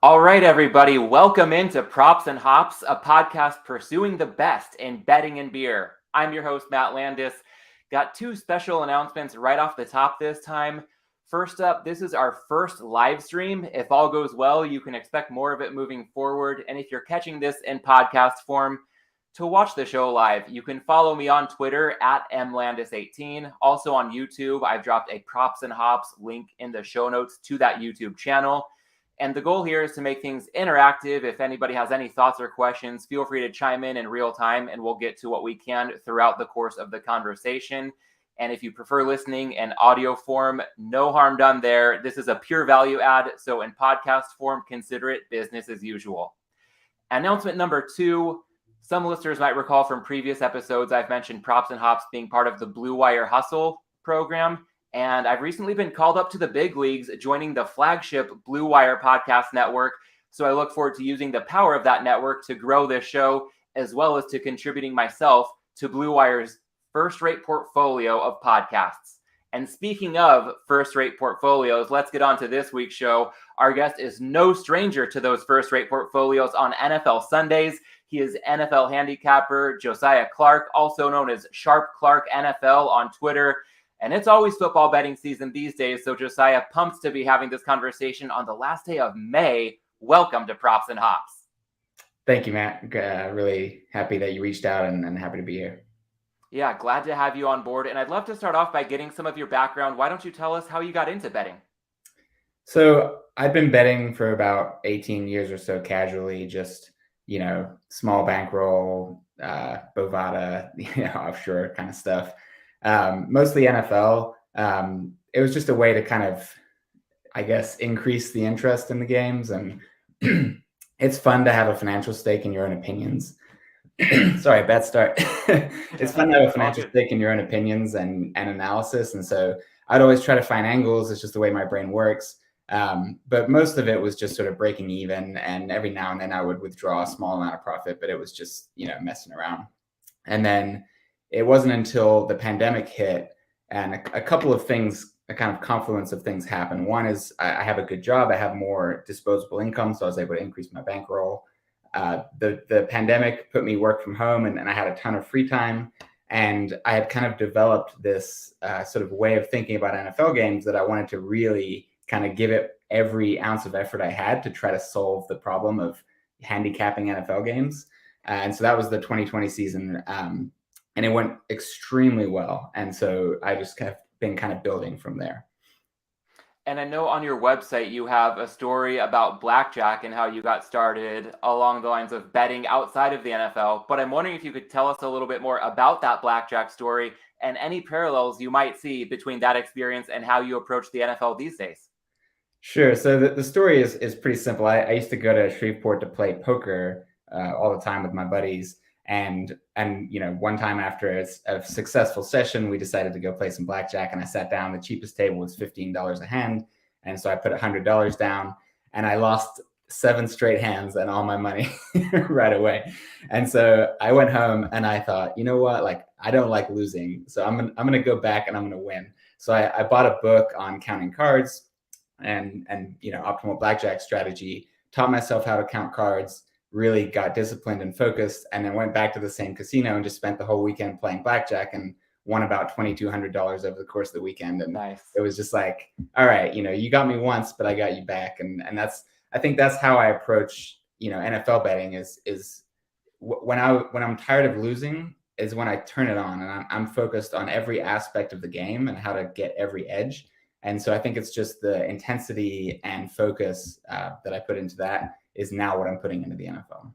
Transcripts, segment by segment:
All right, everybody, welcome into Props and Hops, a podcast pursuing the best in betting and beer. I'm your host, Matt Landis. Got two special announcements right off the top this time. First up, this is our first live stream. If all goes well, you can expect more of it moving forward. And if you're catching this in podcast form, to watch the show live, you can follow me on Twitter at mlandis18. Also on YouTube, I've dropped a Props and Hops link in the show notes to that YouTube channel. And the goal here is to make things interactive. If anybody has any thoughts or questions, feel free to chime in real time, and we'll get to what we can throughout the course of the conversation. And if you prefer listening in audio form, no harm done there. This is a pure value add, so in podcast form, consider it business as usual. Announcement number 2, some listeners might recall from previous episodes, I've mentioned Props and Hops being part of the Blue Wire Hustle program. And I've recently been called up to the big leagues, joining the flagship Blue Wire podcast network. So I look forward to using the power of that network to grow this show, as well as to contributing myself to Blue Wire's first-rate portfolio of podcasts. And speaking of first-rate portfolios, let's get on to this week's show. Our guest is no stranger to those first-rate portfolios on NFL Sundays. He is NFL Handicapper Josiah Clarke, also known as Sharp Clarke NFL on Twitter. And it's always football betting season these days, so Josiah, pumped to be having this conversation on the last day of May. Welcome to Props and Hops. Thank you, Matt. Really happy that you reached out and happy to be here. Yeah, glad to have you on board. And I'd love to start off by getting some of your background. Why don't you tell us how you got into betting? So I've been betting for about 18 years or so casually, just, small bankroll, Bovada, offshore kind of stuff. Mostly NFL. It was just a way to kind of, increase the interest in the games. And it's fun to have a financial stake in your own opinions. Sorry, bad start. It's fun to have a financial stake in your own opinions and analysis. And so I'd always try to find angles. It's just the way my brain works. But most of it was just sort of breaking even. And every now and then I would withdraw a small amount of profit, but it was just, messing around. And then it wasn't until the pandemic hit and a couple of things, a kind of confluence of things happened. One is I have a good job. I have more disposable income, so I was able to increase my bankroll. The pandemic put me work from home, and I had a ton of free time. And I had kind of developed this sort of way of thinking about NFL games that I wanted to really kind of give it every ounce of effort I had to try to solve the problem of handicapping NFL games. And so that was the 2020 season. And it went extremely well. And so I just have been kind of building from there. And I know on your website, you have a story about blackjack and how you got started along the lines of betting outside of the NFL. But I'm wondering if you could tell us a little bit more about that blackjack story and any parallels you might see between that experience and how you approach the NFL these days. Sure. So the story is pretty simple. I used to go to Shreveport to play poker all the time with my buddies. And one time after a successful session, we decided to go play some blackjack, and I sat down. The cheapest table was $15 a hand. And so I put $100 down, and I lost 7 straight hands and all my money right away. And so I went home and I thought, you know what, like, I don't like losing. So I'm going to go back and I'm going to win. So I bought a book on counting cards and optimal blackjack strategy, taught myself how to count cards, really got disciplined and focused, and then went back to the same casino and just spent the whole weekend playing blackjack and won about $2,200 over the course of the weekend. And nice. It was just like, all right, you got me once, but I got you back. And I think that's how I approach, NFL betting is when I'm tired of losing is when I turn it on, and I'm focused on every aspect of the game and how to get every edge. And so I think it's just the intensity and focus that I put into that is now what I'm putting into the NFL.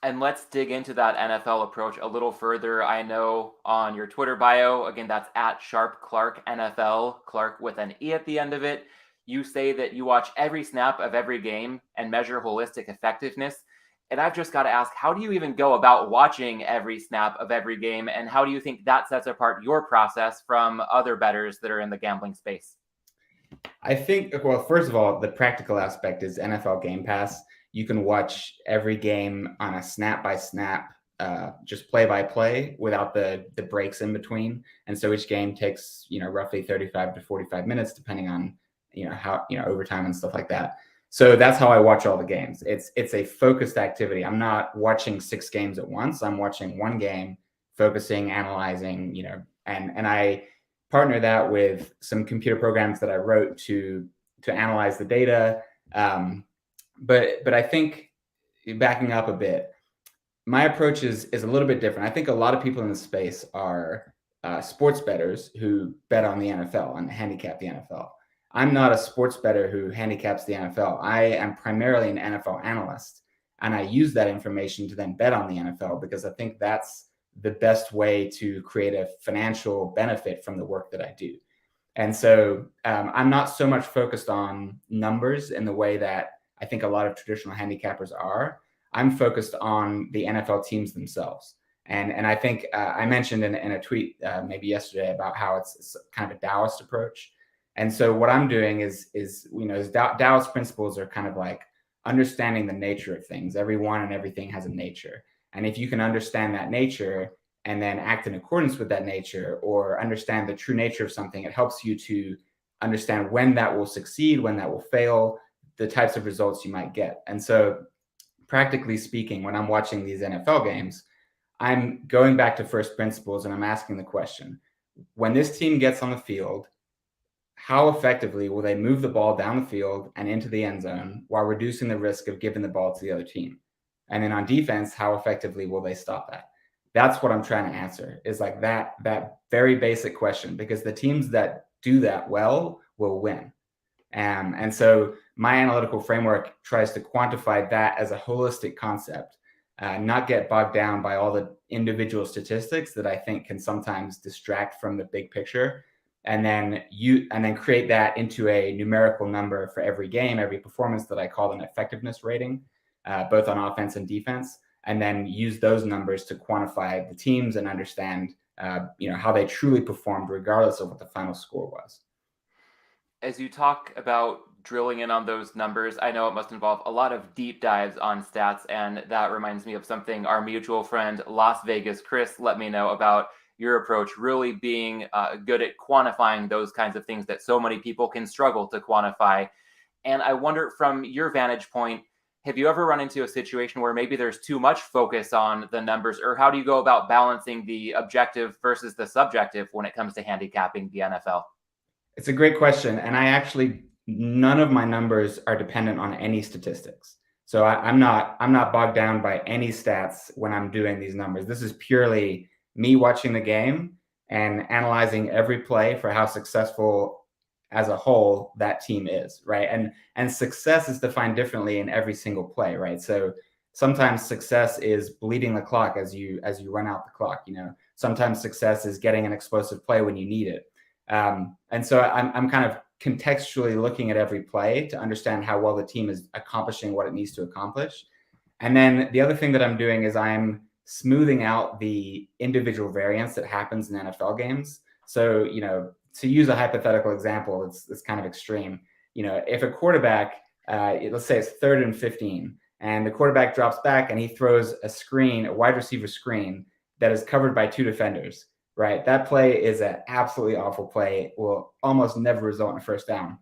And let's dig into that NFL approach a little further. I know on your Twitter bio, again, that's at Sharp Clarke NFL, Clarke with an E at the end of it. You say that you watch every snap of every game and measure holistic effectiveness. And I've just got to ask, how do you even go about watching every snap of every game? And how do you think that sets apart your process from other bettors that are in the gambling space? I think, well, first of all, the practical aspect is NFL Game Pass. You can watch every game on a snap by snap, just play by play without the breaks in between. And so each game takes, roughly 35 to 45 minutes, depending on, how, overtime and stuff like that. So that's how I watch all the games. It's a focused activity. I'm not watching 6 games at once. I'm watching one game, focusing, analyzing, and I partner that with some computer programs that I wrote to analyze the data. But I think, backing up a bit, my approach is a little bit different. I think a lot of people in the space are sports bettors who bet on the NFL and handicap the NFL. I'm not a sports bettor who handicaps the NFL. I am primarily an NFL analyst, and I use that information to then bet on the NFL because I think that's the best way to create a financial benefit from the work that I do. And so I'm not so much focused on numbers in the way that I think a lot of traditional handicappers are. I'm focused on the NFL teams themselves. And I think I mentioned in a tweet maybe yesterday about how it's kind of a Taoist approach. And so what I'm doing is Taoist principles are kind of like understanding the nature of things. Everyone and everything has a nature. And if you can understand that nature and then act in accordance with that nature, or understand the true nature of something, it helps you to understand when that will succeed, when that will fail, the types of results you might get. And so, practically speaking, when I'm watching these NFL games, I'm going back to first principles and I'm asking the question, when this team gets on the field, how effectively will they move the ball down the field and into the end zone while reducing the risk of giving the ball to the other team? And then on defense, how effectively will they stop that? That's what I'm trying to answer, is like that very basic question, because the teams that do that well will win. And so my analytical framework tries to quantify that as a holistic concept, not get bogged down by all the individual statistics that I think can sometimes distract from the big picture, and then create that into a numerical number for every game, every performance, that I call an effectiveness rating, both on offense and defense, and then use those numbers to quantify the teams and understand how they truly performed regardless of what the final score was. As you talk about drilling in on those numbers, I know it must involve a lot of deep dives on stats, and that reminds me of something our mutual friend Las Vegas Chris let me know about your approach, really being good at quantifying those kinds of things that so many people can struggle to quantify. And I wonder, from your vantage point, have you ever run into a situation where maybe there's too much focus on the numbers, or how do you go about balancing the objective versus the subjective when it comes to handicapping the NFL? It's a great question. And none of my numbers are dependent on any statistics. So I'm not bogged down by any stats when I'm doing these numbers. This is purely me watching the game and analyzing every play for how successful as a whole that team is, right? And success is defined differently in every single play, right? So sometimes success is bleeding the clock as you run out the clock. Sometimes success is getting an explosive play when you need it. And so I'm kind of contextually looking at every play to understand how well the team is accomplishing what it needs to accomplish. And then the other thing that I'm doing is I'm smoothing out the individual variance that happens in NFL games. So, to use a hypothetical example, it's kind of extreme. If a quarterback, let's say it's 3rd and 15, and the quarterback drops back and he throws a wide receiver screen that is covered by 2 defenders, right? That play is an absolutely awful play, will almost never result in a first down.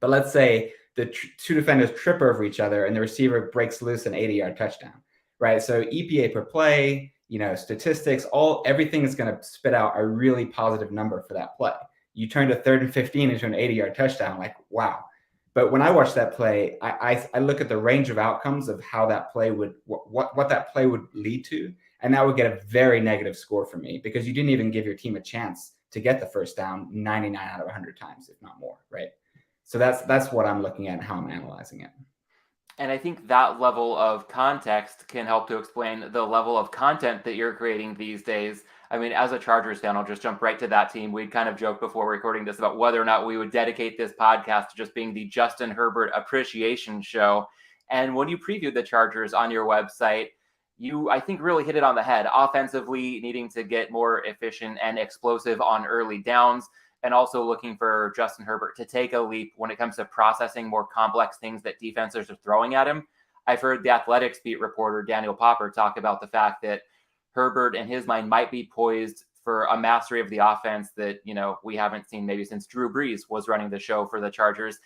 But let's say the 2 defenders trip over each other and the receiver breaks loose an 80-yard touchdown, right? So EPA per play, statistics, everything is going to spit out a really positive number for that play. You turned a 3rd and 15 into an 80-yard touchdown, like, wow. But when I watch that play, I look at the range of outcomes of how that play what that play would lead to, and that would get a very negative score for me, because you didn't even give your team a chance to get the first down 99 out of 100 times, if not more, right? So that's what I'm looking at and how I'm analyzing it. And I think that level of context can help to explain the level of content that you're creating these days. I mean, as a Chargers fan, I'll just jump right to that team. We'd kind of joked before recording this about whether or not we would dedicate this podcast to just being the Justin Herbert appreciation show. And when you previewed the Chargers on your website, you, I think, really hit it on the head. Offensively, needing to get more efficient and explosive on early downs, and also looking for Justin Herbert to take a leap when it comes to processing more complex things that defenses are throwing at him. I've heard the Athletics beat reporter Daniel Popper talk about the fact that Herbert, in his mind, might be poised for a mastery of the offense that, we haven't seen maybe since Drew Brees was running the show for the Chargers.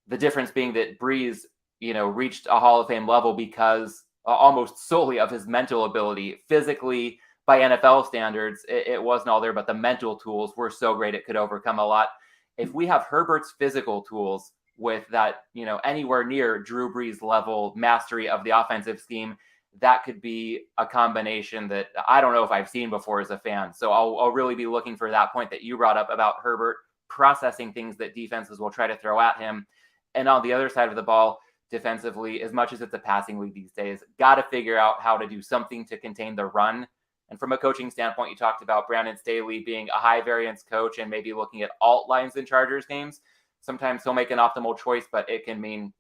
The difference being that Brees reached a Hall of Fame level because almost solely of his mental ability. Physically, by NFL standards, it wasn't all there, but the mental tools were so great it could overcome a lot. If we have Herbert's physical tools with that, anywhere near Drew Brees level mastery of the offensive scheme, that could be a combination that I don't know if I've seen before as a fan. So I'll really be looking for that point that you brought up about Herbert processing things that defenses will try to throw at him. And on the other side of the ball, defensively, as much as it's a passing league these days, got to figure out how to do something to contain the run. And from a coaching standpoint, you talked about Brandon Staley being a high variance coach and maybe looking at alt lines in Chargers games. Sometimes he'll make an optimal choice, but it can mean,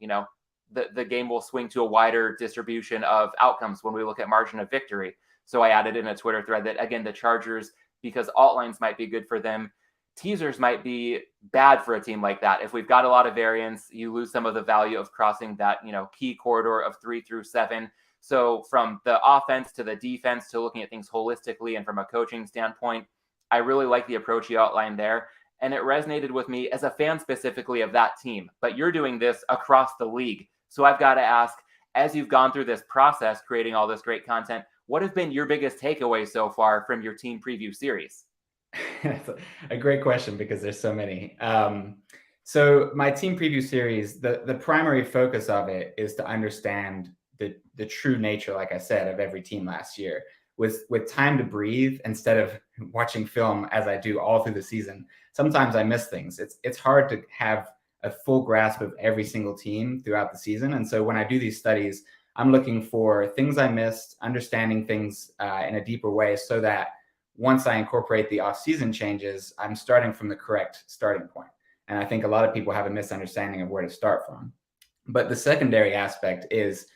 the game will swing to a wider distribution of outcomes when we look at margin of victory. So I added in a Twitter thread that, again, the Chargers, because alt lines might be good for them, teasers might be bad for a team like that. If we've got a lot of variance, you lose some of the value of crossing that, key corridor of 3 through 7. So from the offense to the defense to looking at things holistically and from a coaching standpoint, I really like the approach you outlined there. And it resonated with me as a fan specifically of that team. But you're doing this across the league. So I've got to ask, as you've gone through this process, creating all this great content, what have been your biggest takeaways so far from your team preview series? That's a great question because there's so many. So my team preview series, the primary focus of it is to understand the true nature, like I said, of every team last year. With time to breathe instead of watching film as I do all through the season. Sometimes I miss things. It's hard to have a full grasp of every single team throughout the season. And so when I do these studies, I'm looking for things I missed, understanding things in a deeper way so that once I incorporate the off-season changes, I'm starting from the correct starting point. And I think a lot of people have a misunderstanding of where to start from. But the secondary aspect is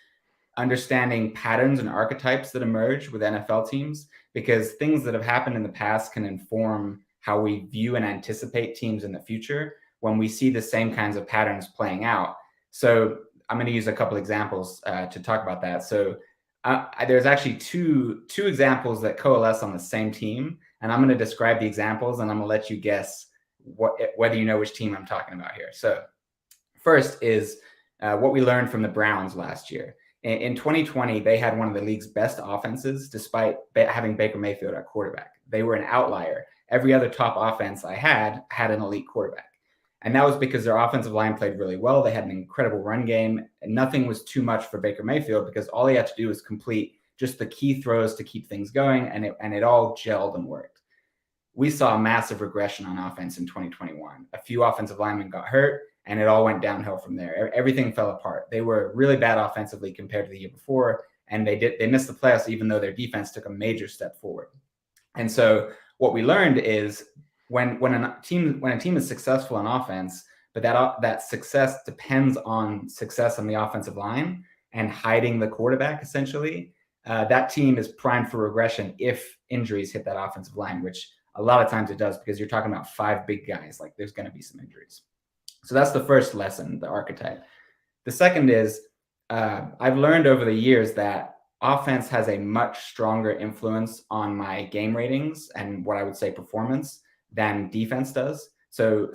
understanding patterns and archetypes that emerge with NFL teams, because things that have happened in the past can inform how we view and anticipate teams in the future when we see the same kinds of patterns playing out. So I'm going to use a couple examples to talk about that. So there's actually two examples that coalesce on the same team, and I'm going to describe the examples, and I'm going to let you guess whether you know which team I'm talking about here. So first is what we learned from the Browns last year. In 2020, they had one of the league's best offenses, despite having Baker Mayfield at quarterback. They were an outlier. Every other top offense I had an elite quarterback. And that was because their offensive line played really well. They had an incredible run game, and nothing was too much for Baker Mayfield because all he had to do was complete just the key throws to keep things going, and it all gelled and worked. We saw a massive regression on offense in 2021. A few offensive linemen got hurt, and it all went downhill from there. Everything fell apart. They were really bad offensively compared to the year before, and they missed the playoffs even though their defense took a major step forward. And so what we learned is when a team is successful on offense, but that success depends on success on the offensive line and hiding the quarterback, essentially, that team is primed for regression if injuries hit that offensive line, which a lot of times it does because you're talking about 5 big guys. Like there's going to be some injuries. So that's the first lesson, the archetype. The second is I've learned over the years that offense has a much stronger influence on my game ratings and what I would say performance than defense does. So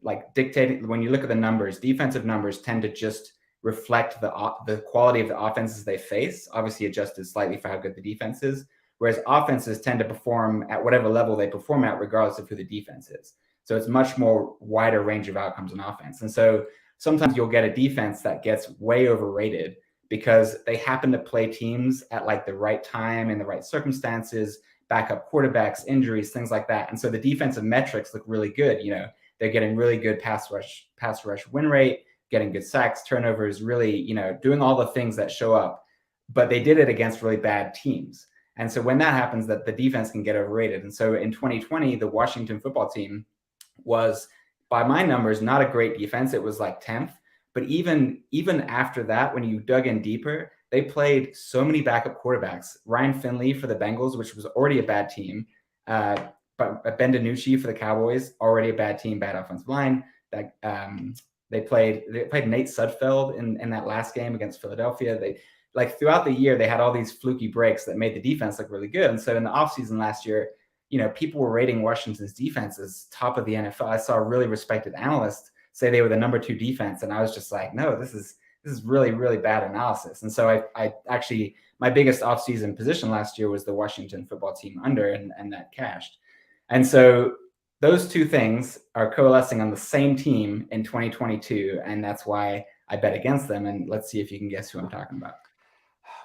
like dictating, when you look at the numbers, defensive numbers tend to just reflect the quality of the offenses they face, obviously adjusted slightly for how good the defense is, whereas offenses tend to perform at whatever level they perform at, regardless of who the defense is. So it's much more wider range of outcomes in offense. And so sometimes you'll get a defense that gets way overrated because they happen to play teams at like the right time in the right circumstances, backup quarterbacks, injuries, things like that. And so the defensive metrics look really good. They're getting really good pass rush win rate, getting good sacks, turnovers, really, doing all the things that show up, but they did it against really bad teams. And so when that happens, that the defense can get overrated. And so in 2020, the Washington football team was, by my numbers, not a great defense. It was like 10th. But even after that, when you dug in deeper, they played so many backup quarterbacks. Ryan Finley for the Bengals, which was already a bad team. But Ben DiNucci for the Cowboys, already a bad team, bad offensive line. They played Nate Sudfeld in that last game against Philadelphia. Throughout the year, they had all these fluky breaks that made the defense look really good. And so in the offseason last year, people were rating Washington's defense as top of the NFL. I saw a really respected analyst say they were the number 2 defense. And I was just like, no, this this is really, really bad analysis. And so I actually, my biggest offseason position last year was the Washington football team under, and that cashed. And so those two things are coalescing on the same team in 2022. And that's why I bet against them. And let's see if you can guess who I'm talking about.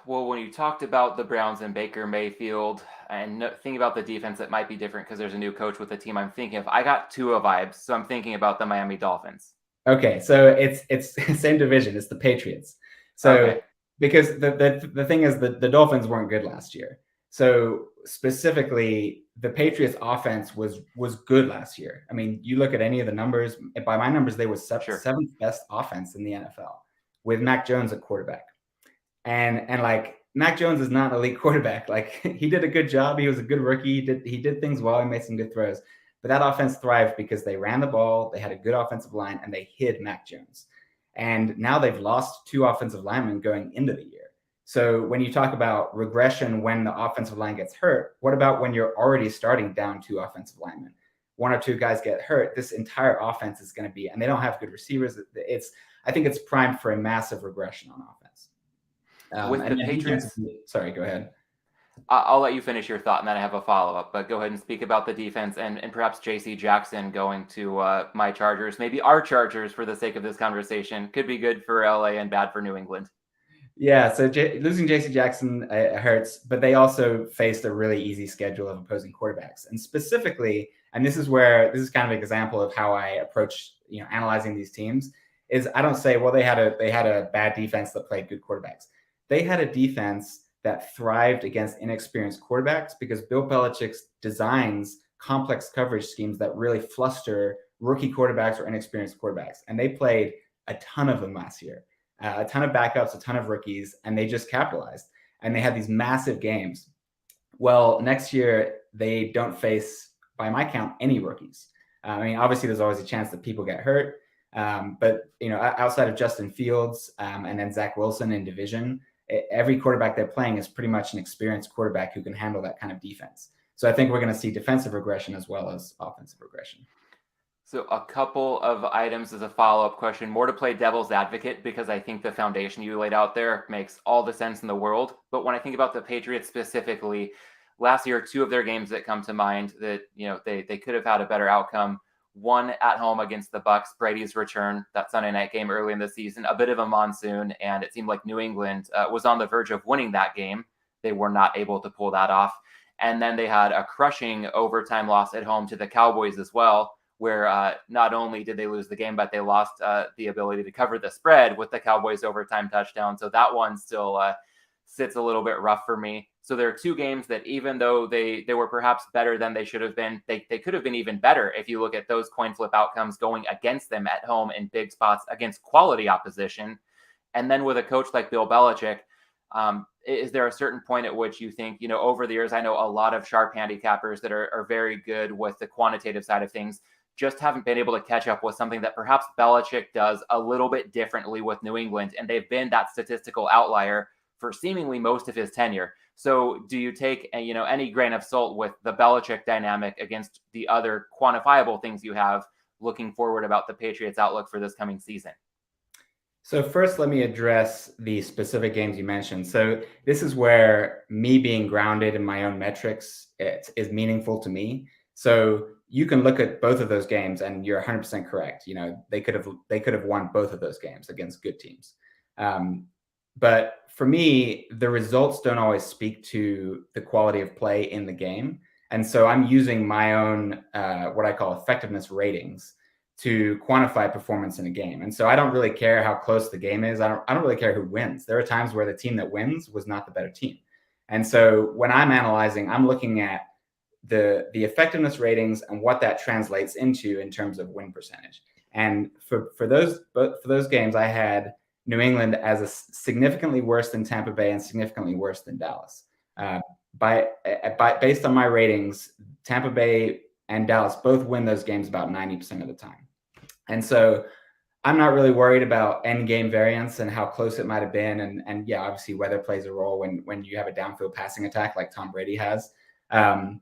Well, when you talked about the Browns and Baker Mayfield and thinking about the defense, that might be different because there's a new coach with the team I'm thinking of. I got Tua vibes, so I'm thinking about the Miami Dolphins. Okay, so it's same division. It's the Patriots. So Okay. because the thing is that the Dolphins weren't good last year. So specifically, the Patriots offense was good last year. I mean, you look at any of the numbers. By my numbers, they were seventh best offense in the NFL with Mac Jones at quarterback. And like Mac Jones is not an elite quarterback. Like he did a good job. He was a good rookie. He did things well. He made some good throws. But that offense thrived because they ran the ball, they had a good offensive line, and they hid Mac Jones. And now they've lost 2 offensive linemen going into the year. So when you talk about regression when the offensive line gets hurt, what about when you're already starting down 2 offensive linemen? 1 or 2 guys get hurt, this entire offense is going to be, and they don't have good receivers. I think it's primed for a massive regression on offense. With the Patriots, sorry, go ahead. I'll let you finish your thought and then I have a follow-up, but go ahead and speak about the defense and perhaps JC Jackson going to my Chargers, maybe our Chargers for the sake of this conversation. Could be good for LA and bad for New England. Yeah, so losing JC Jackson hurts, but they also faced a really easy schedule of opposing quarterbacks. And specifically, and this is kind of an example of how I approach, analyzing these teams, is I don't say, well, they had a bad defense that played good quarterbacks. They had a defense that thrived against inexperienced quarterbacks because Bill Belichick designs complex coverage schemes that really fluster rookie quarterbacks or inexperienced quarterbacks. And they played a ton of them last year, a ton of backups, a ton of rookies, and they just capitalized. And they had these massive games. Well, next year, they don't face, by my count, any rookies. I mean, obviously, there's always a chance that people get hurt. But, outside of Justin Fields and then Zach Wilson in division, every quarterback they're playing is pretty much an experienced quarterback who can handle that kind of defense. So I think we're going to see defensive regression as well as offensive regression. So a couple of items as a follow-up question, more to play devil's advocate, because I think the foundation you laid out there makes all the sense in the world. But when I think about the Patriots specifically, last year, 2 of their games that come to mind that, they could have had a better outcome. One at home against the Bucks, Brady's return, that Sunday night game early in the season, a bit of a monsoon, and it seemed like New England was on the verge of winning that game. They were not able to pull that off. And then they had a crushing overtime loss at home to the Cowboys as well, where not only did they lose the game, but they lost the ability to cover the spread with the Cowboys overtime touchdown. So that one still sits a little bit rough for me. So there are 2 games that even though they were perhaps better than they should have been, they could have been even better if you look at those coin flip outcomes going against them at home in big spots against quality opposition. And then with a coach like Bill Belichick, is there a certain point at which you think, over the years, I know a lot of sharp handicappers that are very good with the quantitative side of things, just haven't been able to catch up with something that perhaps Belichick does a little bit differently with New England. And they've been that statistical outlier for seemingly most of his tenure. So do you take, any grain of salt with the Belichick dynamic against the other quantifiable things you have looking forward about the Patriots outlook for this coming season? So first, let me address the specific games you mentioned. So this is where me being grounded in my own metrics is meaningful to me. So you can look at both of those games and you're 100% correct. They could have won both of those games against good teams. But for me, the results don't always speak to the quality of play in the game. And so I'm using my own, what I call effectiveness ratings to quantify performance in a game. And so I don't really care how close the game is. I don't really care who wins. There are times where the team that wins was not the better team. And so when I'm analyzing, I'm looking at the effectiveness ratings and what that translates into in terms of win percentage. And for those games, I had New England as a significantly worse than Tampa Bay and significantly worse than Dallas. Based on my ratings, Tampa Bay and Dallas both win those games about 90% of the time. And so I'm not really worried about end game variance and how close it might have been. And yeah, obviously weather plays a role when you have a downfield passing attack like Tom Brady has. And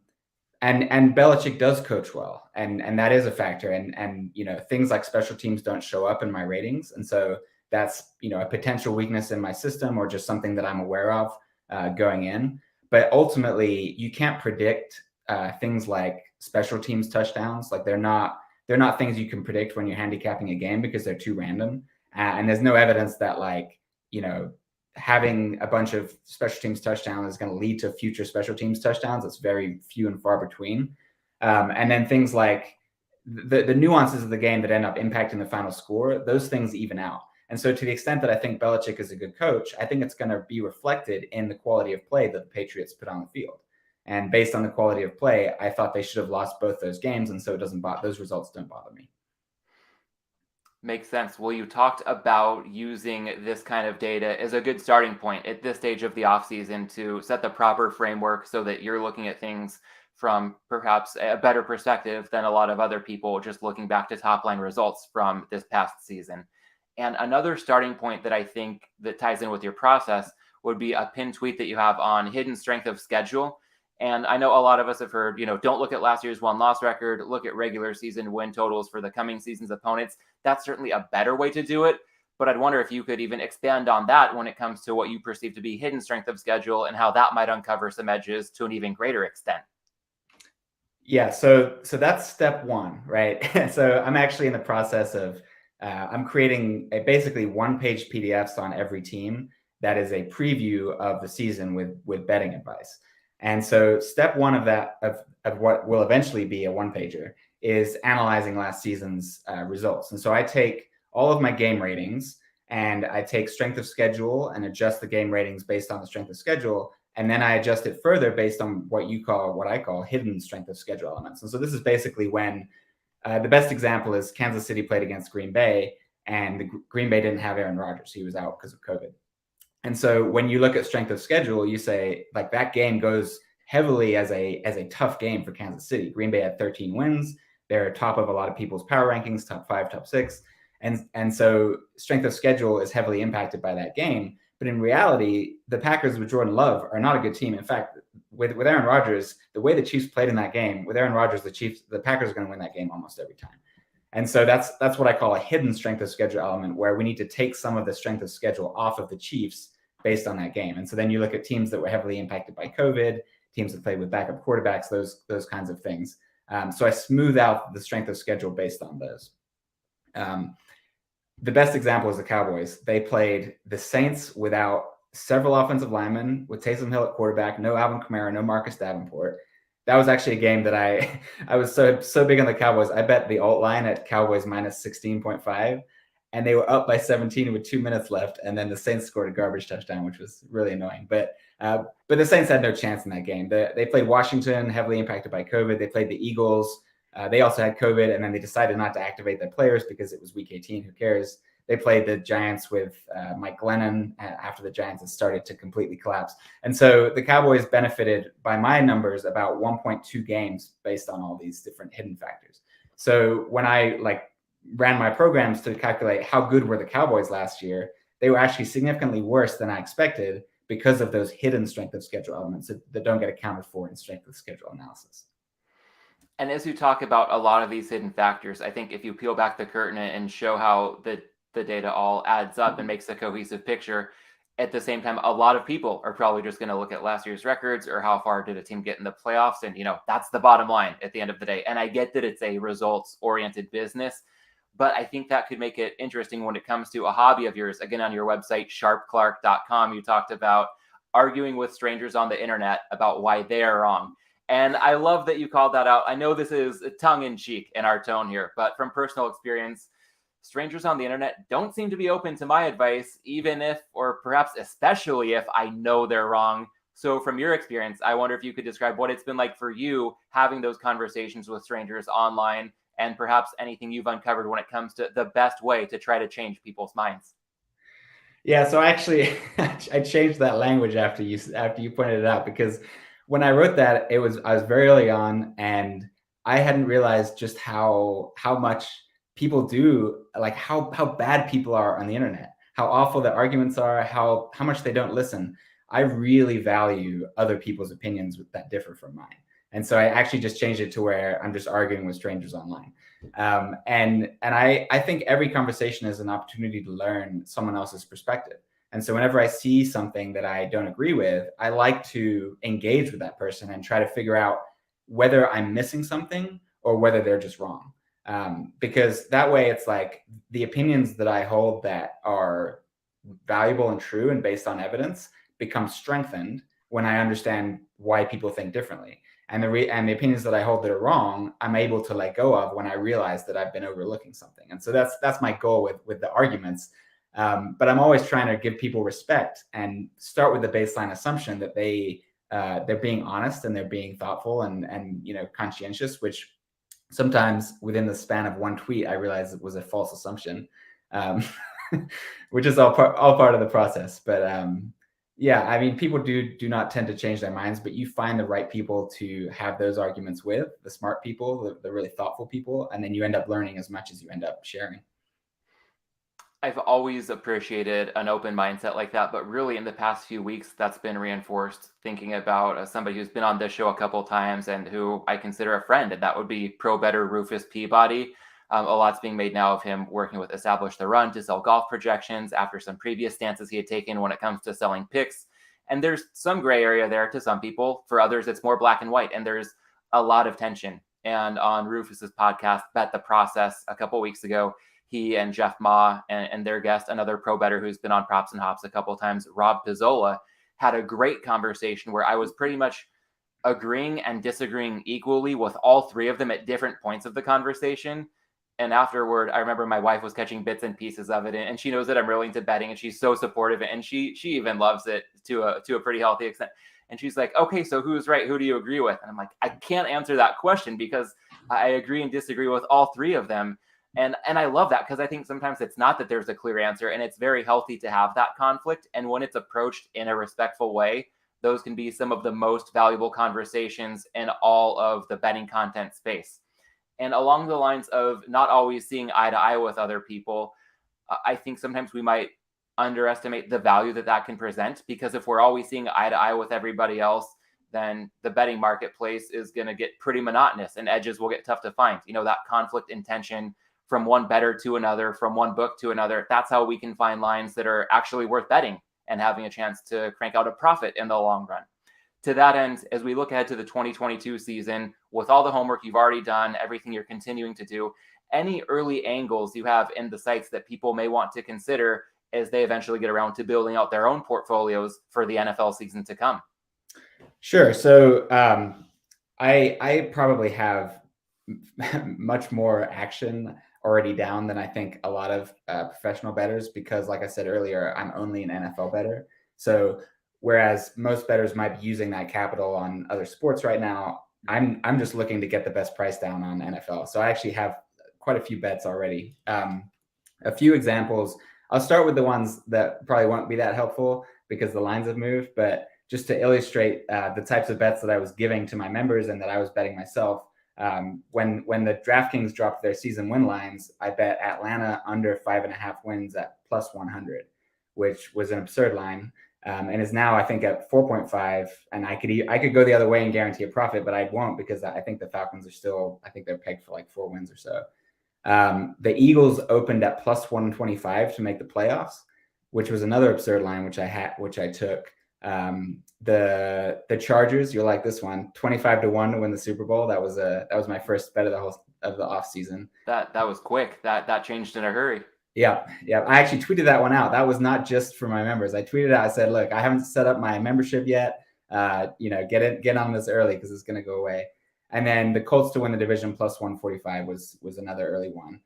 Belichick does coach well, and that is a factor. And things like special teams don't show up in my ratings. And so that's, a potential weakness in my system or just something that I'm aware of going in. But ultimately, you can't predict things like special teams touchdowns. Like they're not things you can predict when you're handicapping a game because they're too random. And there's no evidence that having a bunch of special teams touchdowns is going to lead to future special teams touchdowns. It's very few and far between. And then things like the nuances of the game that end up impacting the final score, those things even out. And so to the extent that I think Belichick is a good coach, I think it's going to be reflected in the quality of play that the Patriots put on the field. And based on the quality of play, I thought they should have lost both those games. And so those results don't bother me. Makes sense. Well, you talked about using this kind of data as a good starting point at this stage of the offseason to set the proper framework so that you're looking at things from perhaps a better perspective than a lot of other people just looking back to top line results from this past season. And another starting point that I think that ties in with your process would be a pinned tweet that you have on hidden strength of schedule. And I know a lot of us have heard, don't look at last year's win-loss record, look at regular season win totals for the coming season's opponents. That's certainly a better way to do it. But I'd wonder if you could even expand on that when it comes to what you perceive to be hidden strength of schedule and how that might uncover some edges to an even greater extent. Yeah, so that's step one, right? So I'm actually in the process of I'm creating basically one-page PDFs on every team that is a preview of the season with betting advice. And so step one of that of what will eventually be a one-pager is analyzing last season's results. And so I take all of my game ratings and I take strength of schedule and adjust the game ratings based on the strength of schedule. And then I adjust it further based on what I call hidden strength of schedule elements. And so this is basically when the best example is Kansas City played against Green Bay, and Green Bay didn't have Aaron Rodgers. He was out because of COVID. And so when you look at strength of schedule, you say like that game goes heavily as a tough game for Kansas City. Green Bay had 13 wins. They're top of a lot of people's power rankings, top 5, top 6. And so strength of schedule is heavily impacted by that game. But in reality, the Packers with Jordan Love are not a good team. In fact, with Aaron Rodgers, the way the Chiefs played in that game, with Aaron Rodgers, the Packers are going to win that game almost every time. And so that's what I call a hidden strength of schedule element, where we need to take some of the strength of schedule off of the Chiefs based on that game. And so then you look at teams that were heavily impacted by COVID, teams that played with backup quarterbacks, those kinds of things. So I smooth out the strength of schedule based on those. The best example is the Cowboys. They played the Saints without several offensive linemen, with Taysom Hill at quarterback, no Alvin Kamara, no Marcus Davenport. That was actually a game that I was so big on the Cowboys. I bet the alt line at Cowboys minus 16.5, and they were up by 17 with 2 minutes left. And then the Saints scored a garbage touchdown, which was really annoying. But the Saints had no chance in that game. They played Washington, heavily impacted by COVID. They played the Eagles. They also had COVID, and then they decided not to activate their players because it was week 18. Who cares? They played the Giants with Mike Glennon after the Giants had started to completely collapse. And so the Cowboys benefited, by my numbers, about 1.2 games based on all these different hidden factors. So when I ran my programs to calculate how good were the Cowboys last year, they were actually significantly worse than I expected because of those hidden strength of schedule elements that don't get accounted for in strength of schedule analysis. And as you talk about a lot of these hidden factors, I think if you peel back the curtain and show how the data all adds up and makes a cohesive picture, at the same time, a lot of people are probably just going to look at last year's records or how far did a team get in the playoffs. And, that's the bottom line at the end of the day. And I get that it's a results-oriented business, but I think that could make it interesting when it comes to a hobby of yours. Again, on your website, sharpclarke.com, you talked about arguing with strangers on the internet about why they are wrong. And I love that you called that out. I know this is tongue-in-cheek in our tone here, but from personal experience, strangers on the internet don't seem to be open to my advice, even if, or perhaps especially if I know they're wrong. So from your experience, I wonder if you could describe what it's been like for you having those conversations with strangers online, and perhaps anything you've uncovered when it comes to the best way to try to change people's minds. Yeah, so actually, I changed that language after you pointed it out, because when I wrote that, I was very early on, and I hadn't realized just how much people do, like how bad people are on the internet, how awful the arguments are, how much they don't listen. I really value other people's opinions that differ from mine. And so I actually just changed it to where I'm just arguing with strangers online. And I think every conversation is an opportunity to learn someone else's perspective. And so whenever I see something that I don't agree with, I like to engage with that person and try to figure out whether I'm missing something or whether they're just wrong. Because that way it's like the opinions that I hold that are valuable and true and based on evidence become strengthened when I understand why people think differently. And the opinions that I hold that are wrong, I'm able to let go of when I realize that I've been overlooking something. And so that's my goal with the arguments. But I'm always trying to give people respect and start with the baseline assumption that they're being honest and they're being thoughtful and conscientious, which sometimes within the span of one tweet I realized it was a false assumption, which is all part of the process. But yeah, I mean, people do not tend to change their minds, but you find the right people to have those arguments with, the smart people, the really thoughtful people, and then you end up learning as much as you end up sharing. I've always appreciated an open mindset like that, but really in the past few weeks, that's been reinforced thinking about somebody who's been on this show a couple of times and who I consider a friend, and that would be pro bettor Rufus Peabody. A lot's being made now of him working with Establish the Run to sell golf projections after some previous stances he had taken when it comes to selling picks. And there's some gray area there to some people. For others, it's more black and white, and there's a lot of tension. And on Rufus's podcast, Bet the Process, a couple of weeks ago, he and Jeff Ma and their guest, another pro bettor who's been on Props and Hops a couple of times, Rob Pizzola, had a great conversation where I was pretty much agreeing and disagreeing equally with all three of them at different points of the conversation. And afterward, I remember my wife was catching bits and pieces of it, and she knows that I'm really into betting, and she's so supportive, and she even loves it to a pretty healthy extent. And she's like, okay, so who's right? Who do you agree with? And I'm like, I can't answer that question because I agree and disagree with all three of them. And I love that because I think sometimes it's not that there's a clear answer, and it's very healthy to have that conflict. And when it's approached in a respectful way, those can be some of the most valuable conversations in all of the betting content space. And along the lines of not always seeing eye to eye with other people, I think sometimes we might underestimate the value that can present, because if we're always seeing eye to eye with everybody else, then the betting marketplace is going to get pretty monotonous and edges will get tough to find. That conflict and tension from one bettor to another, from one book to another, that's how we can find lines that are actually worth betting and having a chance to crank out a profit in the long run. To that end, as we look ahead to the 2022 season, with all the homework you've already done, everything you're continuing to do, any early angles you have in the sites that people may want to consider as they eventually get around to building out their own portfolios for the NFL season to come? Sure. So I probably have much more action already down than I think a lot of professional bettors, because like I said earlier, I'm only an NFL bettor. So whereas most bettors might be using that capital on other sports right now, I'm just looking to get the best price down on NFL. So I actually have quite a few bets already. A few examples. I'll start with the ones that probably won't be that helpful because the lines have moved, but just to illustrate the types of bets that I was giving to my members and that I was betting myself. When the DraftKings dropped their season win lines, I bet Atlanta under 5.5 wins at plus 100, which was an absurd line, and is now I think at 4.5. And I could go the other way and guarantee a profit, but I won't because I think the Falcons are still, I think they're pegged for like 4 wins or so. The Eagles opened at plus 125 to make the playoffs, which was another absurd line, which I took. The Chargers, you'll like this one, 25-1 to win the Super Bowl. That was my first bet of the off season. That was quick. That changed in a hurry. Yeah. I actually tweeted that one out. That was not just for my members. I tweeted out, I said, look, I haven't set up my membership yet. Get on this early because it's going to go away. And then the Colts to win the division plus 145 was another early one.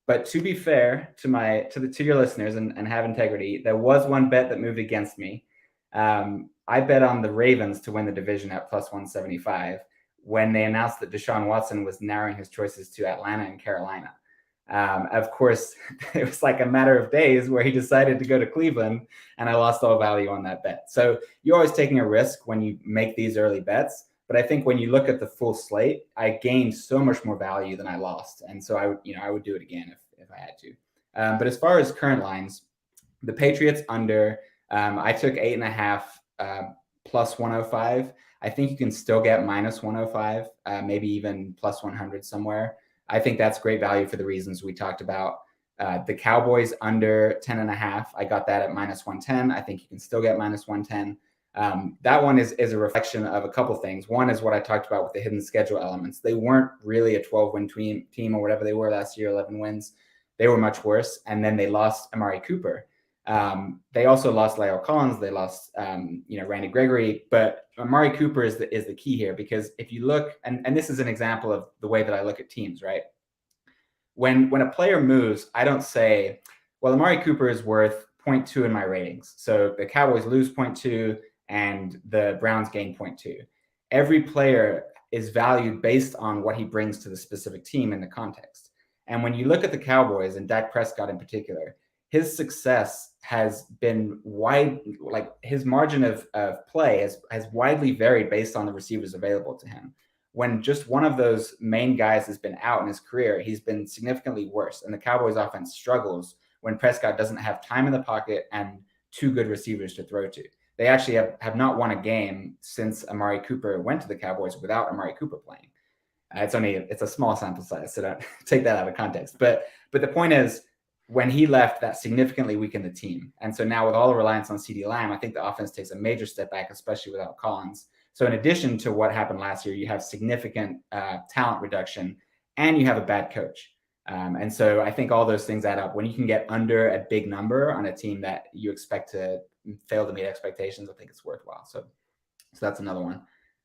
But to be fair to your listeners and have integrity, there was one bet that moved against me. I bet on the Ravens to win the division at plus 175 when they announced that Deshaun Watson was narrowing his choices to Atlanta and Carolina. Of course, it was like a matter of days where he decided to go to Cleveland, and I lost all value on that bet. So you're always taking a risk when you make these early bets. But I think when you look at the full slate, I gained so much more value than I lost. And so I would do it again if I had to. But as far as current lines, the Patriots under, I took 8.5 plus 105. I think you can still get minus 105, maybe even plus 100 somewhere. I think that's great value for the reasons we talked about. The Cowboys under 10.5, I got that at minus 110. I think you can still get minus 110. That one is a reflection of a couple things. One is what I talked about with the hidden schedule elements. They weren't really a 12-win team or whatever they were last year, 11 wins. They were much worse. And then they lost Amari Cooper. They also lost La'el Collins. They lost, Randy Gregory. But Amari Cooper is the key here, because if you look, and this is an example of the way that I look at teams, right? When a player moves, I don't say, well, Amari Cooper is worth 0.2 in my ratings. So the Cowboys lose 0.2 and the Browns gain 0.2. Every player is valued based on what he brings to the specific team in the context. And when you look at the Cowboys and Dak Prescott in particular, his success has been wide, like his margin of play has widely varied based on the receivers available to him. When just one of those main guys has been out in his career, he's been significantly worse. And the Cowboys offense struggles when Prescott doesn't have time in the pocket and two good receivers to throw to. They actually have not won a game since Amari Cooper went to the Cowboys without Amari Cooper playing. It's a small sample size, so don't take that out of context. But the point is, when he left, that significantly weakened the team. And so now with all the reliance on CeeDee Lamb, I think the offense takes a major step back, especially without Collins. So in addition to what happened last year, you have significant talent reduction and you have a bad coach. And so I think all those things add up. When you can get under a big number on a team that you expect to fail to meet expectations, I think it's worthwhile. So that's another one.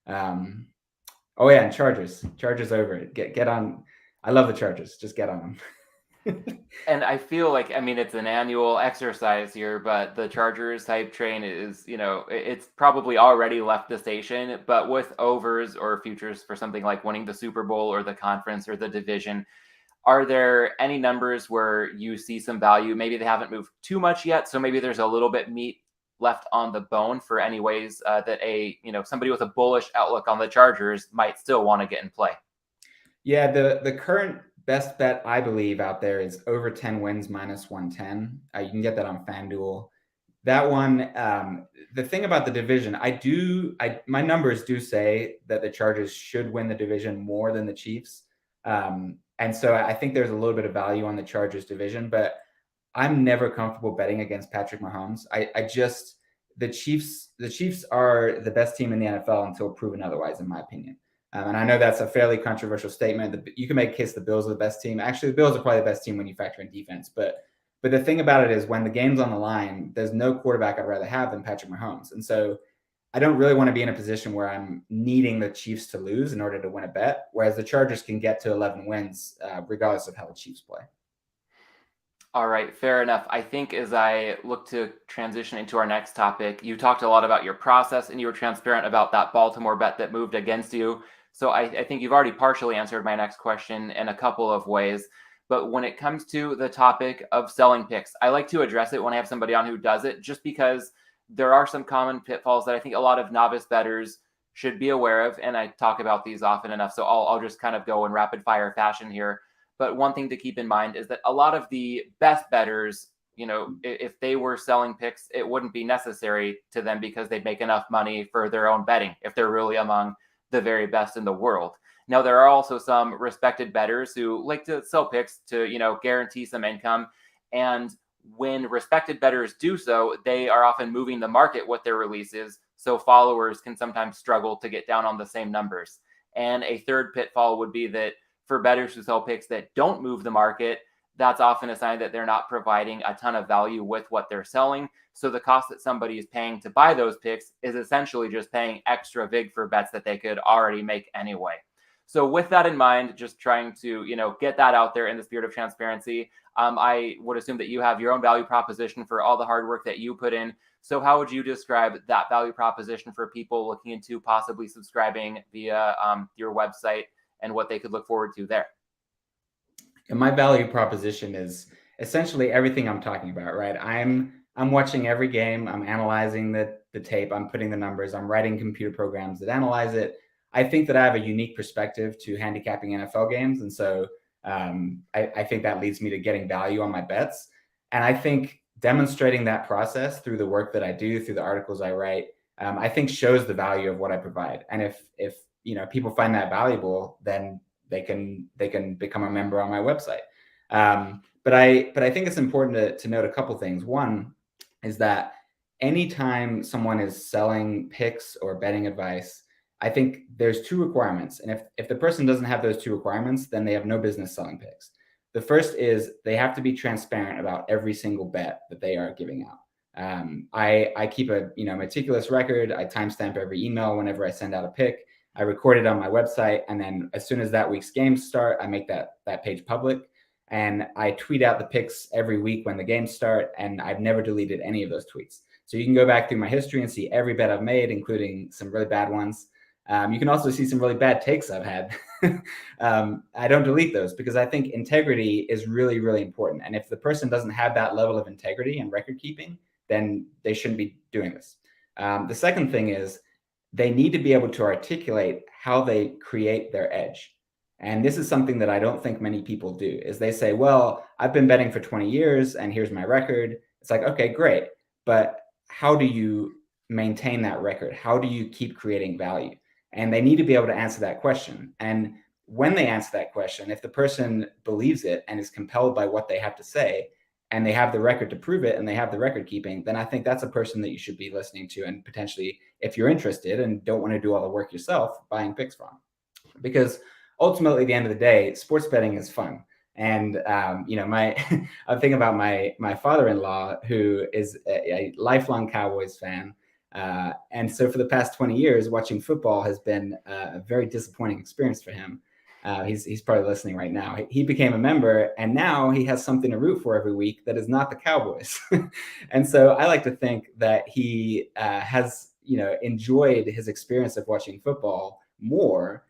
And Chargers over it. Get on. I love the Chargers. Just get on them. And I feel like, it's an annual exercise here, but the Chargers hype train is, it's probably already left the station, but with overs or futures for something like winning the Super Bowl or the conference or the division, are there any numbers where you see some value? Maybe they haven't moved too much yet, so maybe there's a little bit meat left on the bone for any ways that somebody with a bullish outlook on the Chargers might still want to get in play. Yeah, the current best bet, I believe, out there is over 10 wins minus 110. You can get that on FanDuel. That one, the thing about the division, my numbers do say that the Chargers should win the division more than the Chiefs. And so I think there's a little bit of value on the Chargers division, but I'm never comfortable betting against Patrick Mahomes. The Chiefs are the best team in the NFL until proven otherwise, in my opinion. And I know that's a fairly controversial statement. You can make a case the Bills are the best team. Actually, the Bills are probably the best team when you factor in defense. But the thing about it is, when the game's on the line, there's no quarterback I'd rather have than Patrick Mahomes. And so I don't really want to be in a position where I'm needing the Chiefs to lose in order to win a bet, whereas the Chargers can get to 11 wins regardless of how the Chiefs play. All right, fair enough. I think as I look to transition into our next topic, you talked a lot about your process and you were transparent about that Baltimore bet that moved against you. So I think you've already partially answered my next question in a couple of ways. But when it comes to the topic of selling picks, I like to address it when I have somebody on who does it, just because there are some common pitfalls that I think a lot of novice bettors should be aware of. And I talk about these often enough. So I'll just kind of go in rapid fire fashion here. But one thing to keep in mind is that a lot of the best bettors, if they were selling picks, it wouldn't be necessary to them because they'd make enough money for their own betting if they're really among the very best in the world. Now, there are also some respected bettors who like to sell picks to, guarantee some income. And when respected bettors do so, they are often moving the market with their releases. So followers can sometimes struggle to get down on the same numbers. And a third pitfall would be that for bettors who sell picks that don't move the market, that's often a sign that they're not providing a ton of value with what they're selling. So the cost that somebody is paying to buy those picks is essentially just paying extra vig for bets that they could already make anyway. So with that in mind, just trying to, get that out there in the spirit of transparency, I would assume that you have your own value proposition for all the hard work that you put in. So how would you describe that value proposition for people looking into possibly subscribing via your website and what they could look forward to there? And my value proposition is essentially everything I'm talking about, right? I'm watching every game. I'm analyzing the tape. I'm putting the numbers. I'm writing computer programs that analyze it. I think that I have a unique perspective to handicapping NFL games. And so I think that leads me to getting value on my bets. And I think demonstrating that process through the work that I do, through the articles I write, I think shows the value of what I provide. And if people find that valuable, then they can become a member on my website. But I think it's important to note a couple things. One is that anytime someone is selling picks or betting advice, I think there's two requirements. And if the person doesn't have those two requirements, then they have no business selling picks. The first is they have to be transparent about every single bet that they are giving out. I keep a meticulous record. I timestamp every email whenever I send out a pick. I record it on my website, and then as soon as that week's games start, I make that page public, and I tweet out the picks every week when the games start. And I've never deleted any of those tweets. So you can go back through my history and see every bet I've made, including some really bad ones. You can also see some really bad takes I've had. I don't delete those because I think integrity is really, really important. And if the person doesn't have that level of integrity and record keeping, then they shouldn't be doing this. The second thing is they need to be able to articulate how they create their edge. And this is something that I don't think many people do, is they say, well, I've been betting for 20 years and here's my record. It's like, okay, great. But how do you maintain that record? How do you keep creating value? And they need to be able to answer that question. And when they answer that question, if the person believes it and is compelled by what they have to say, and they have the record to prove it, and they have the record keeping, then I think that's a person that you should be listening to, and potentially, if you're interested and don't want to do all the work yourself, buying picks from. Because ultimately, at the end of the day, sports betting is fun. And I'm thinking about my father-in-law, who is a lifelong Cowboys fan. And so for the past 20 years, watching football has been a very disappointing experience for him. He's probably listening right now. He became a member, and now he has something to root for every week that is not the Cowboys. And so I like to think that he has enjoyed his experience of watching football more,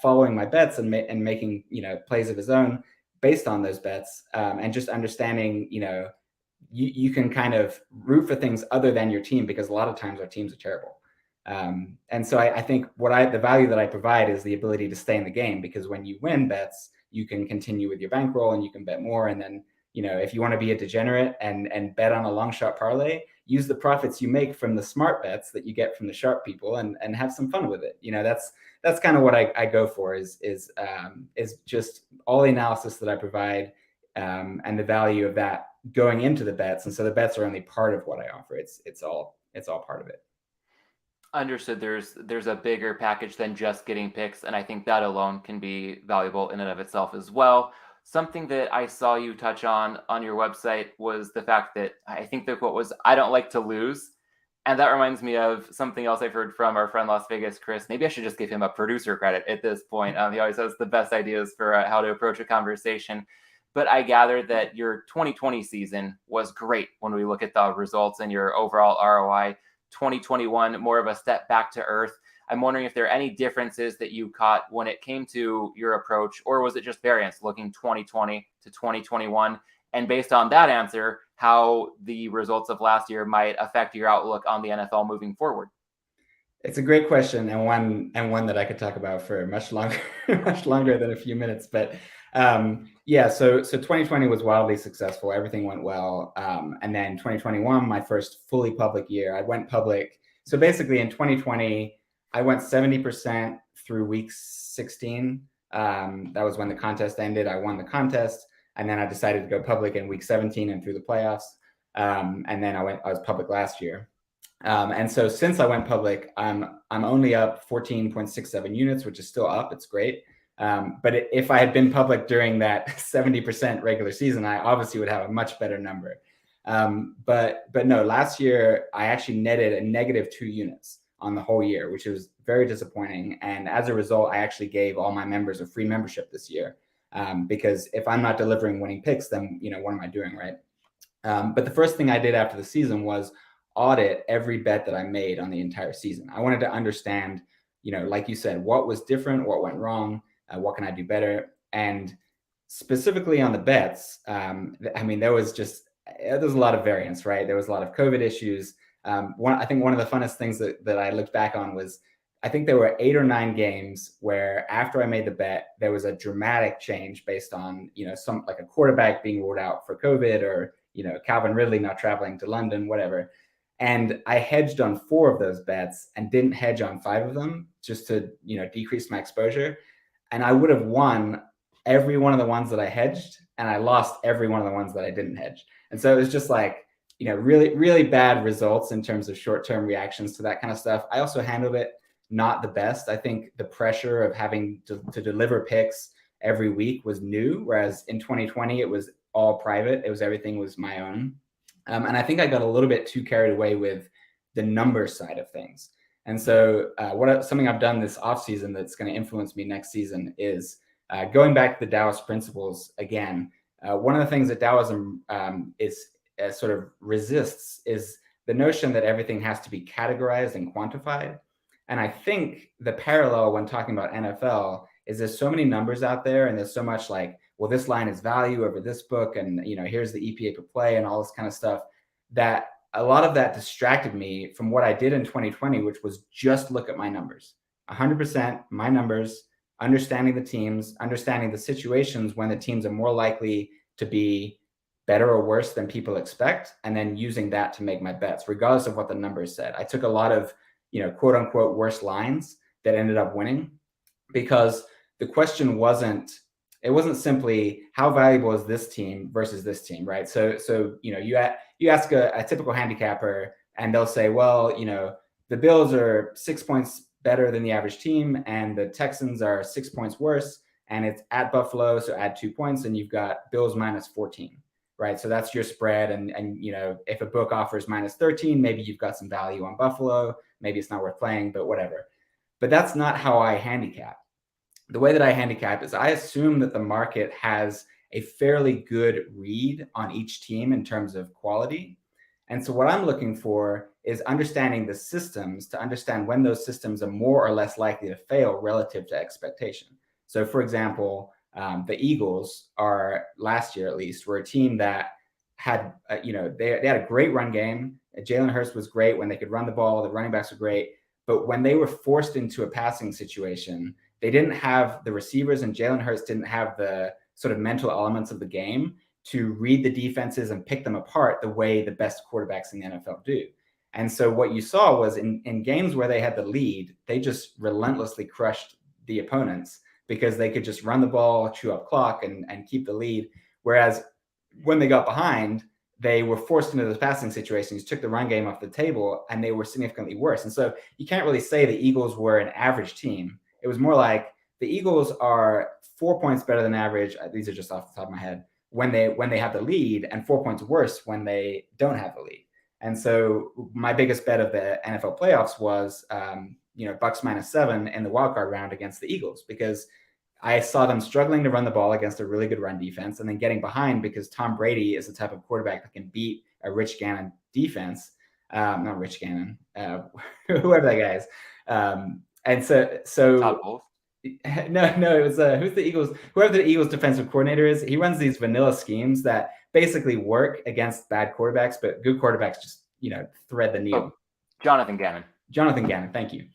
following my bets and making plays of his own based on those bets, and just understanding you can kind of root for things other than your team, because a lot of times our teams are terrible. And so I think the value that I provide is the ability to stay in the game, because when you win bets, you can continue with your bankroll and you can bet more. And then, if you want to be a degenerate and bet on a long shot parlay, use the profits you make from the smart bets that you get from the sharp people and have some fun with it. That's kind of what I go for is just all the analysis that I provide, and the value of that going into the bets. And so the bets are only part of what I offer. It's all part of it. Understood. There's a bigger package than just getting picks, and I think that alone can be valuable in and of itself as well. Something that I saw you touch on your website was the fact that I think the quote was, "I don't like to lose." And that reminds me of something else I've heard from our friend Las Vegas, Chris. Maybe I should just give him a producer credit at this point. He always has the best ideas for how to approach a conversation. But I gather that your 2020 season was great when we look at the results and your overall ROI. 2021, more of a step back to earth. I'm wondering if there are any differences that you caught when it came to your approach, or was it just variance looking 2020 to 2021? And based on that answer, how the results of last year might affect your outlook on the NFL moving forward? It's a great question, and one that I could talk about for much longer, much longer than a few minutes. But so 2020 was wildly successful. Everything went well, and then 2021, my first fully public year, I went public. So basically, in 2020, I went 70% through week 16. That was when the contest ended. I won the contest, and then I decided to go public in week 17 and through the playoffs. And then I was public last year. And so since I went public, I'm only up 14.67 units, which is still up. It's great. But if I had been public during that 70% regular season, I obviously would have a much better number. But no, last year I actually netted a -2 units on the whole year, which was very disappointing. And as a result, I actually gave all my members a free membership this year. Because if I'm not delivering winning picks, then what am I doing, right? But the first thing I did after the season was audit every bet that I made on the entire season. I wanted to understand, like you said, what was different, what went wrong, what can I do better? And specifically on the bets, there was a lot of variance, right? There was a lot of COVID issues. I think one of the funnest things that I looked back on was, I think there were 8 or 9 games where after I made the bet, there was a dramatic change based on, some like a quarterback being ruled out for COVID, or, Calvin Ridley not traveling to London, whatever. And I hedged on 4 of those bets and didn't hedge on 5 of them just to, decrease my exposure. And I would have won every one of the ones that I hedged, and I lost every one of the ones that I didn't hedge. And so it was just like, really, really bad results in terms of short-term reactions to that kind of stuff. I also handled it not the best. I think the pressure of having to deliver picks every week was new, whereas in 2020 it was all private. Everything was my own. And I think I got a little bit too carried away with the numbers side of things. And so something I've done this offseason that's going to influence me next season is going back to the Taoist principles again. One of the things that Taoism is sort of resists is the notion that everything has to be categorized and quantified. And I think the parallel when talking about NFL is there's so many numbers out there, and there's so much like, well, this line is value over this book, and here's the EPA per play and all this kind of stuff, that a lot of that distracted me from what I did in 2020, which was just look at my numbers, 100% my numbers, understanding the teams, understanding the situations when the teams are more likely to be better or worse than people expect, and then using that to make my bets, regardless of what the numbers said. I took a lot of, quote unquote, worse lines that ended up winning, because the question wasn't simply how valuable is this team versus this team, right? So you ask a typical handicapper, and they'll say, well, the Bills are 6 points better than the average team, and the Texans are 6 points worse, and it's at Buffalo, so add 2 points, and you've got Bills minus 14, right? So that's your spread, and if a book offers minus 13, maybe you've got some value on Buffalo, maybe it's not worth playing, but whatever. But that's not how I handicap. The way that I handicap is I assume that the market has a fairly good read on each team in terms of quality. And so what I'm looking for is understanding the systems to understand when those systems are more or less likely to fail relative to expectation. So for example, the Eagles are, last year at least, were a team that had, they had a great run game. Jalen Hurts was great when they could run the ball. The running backs were great. But when they were forced into a passing situation, they didn't have the receivers, and Jalen Hurts didn't have the sort of mental elements of the game to read the defenses and pick them apart the way the best quarterbacks in the NFL do. And so what you saw was in games where they had the lead, they just relentlessly crushed the opponents because they could just run the ball, chew up clock, and keep the lead. Whereas when they got behind, they were forced into those passing situations, took the run game off the table, and they were significantly worse. And so you can't really say the Eagles were an average team. It was more like the Eagles are 4 points better than average. These are just off the top of my head when they have the lead, and 4 points worse when they don't have the lead. And so my biggest bet of the NFL playoffs was, Bucks minus 7 in the wildcard round against the Eagles, because I saw them struggling to run the ball against a really good run defense, and then getting behind because Tom Brady is the type of quarterback that can beat a Rich Gannon defense. Not Rich Gannon, whoever that guy is. And so no, it was who's the Eagles? Whoever the Eagles defensive coordinator is, he runs these vanilla schemes that basically work against bad quarterbacks, but good quarterbacks just thread the needle. Jonathan Gannon, thank you.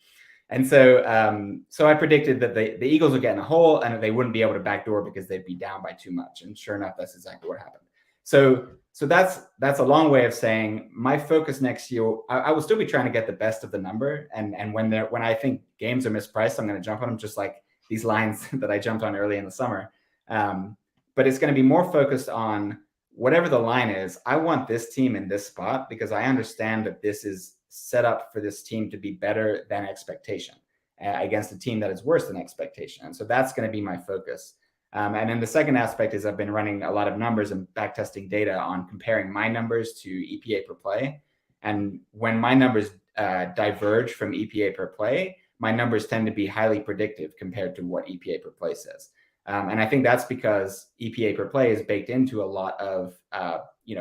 And so so I predicted that the Eagles would get in a hole and that they wouldn't be able to backdoor because they'd be down by too much. And sure enough, that's exactly what happened. So that's a long way of saying my focus next year, I will still be trying to get the best of the number. And when I think games are mispriced, I'm going to jump on them, just like these lines that I jumped on early in the summer. But it's going to be more focused on whatever the line is. I want this team in this spot because I understand that this is set up for this team to be better than expectation against a team that is worse than expectation. And so that's going to be my focus. And then the second aspect is I've been running a lot of numbers and backtesting data on comparing my numbers to EPA per play. And when my numbers diverge from EPA per play, my numbers tend to be highly predictive compared to what EPA per play says. And I think that's because EPA per play is baked into a lot of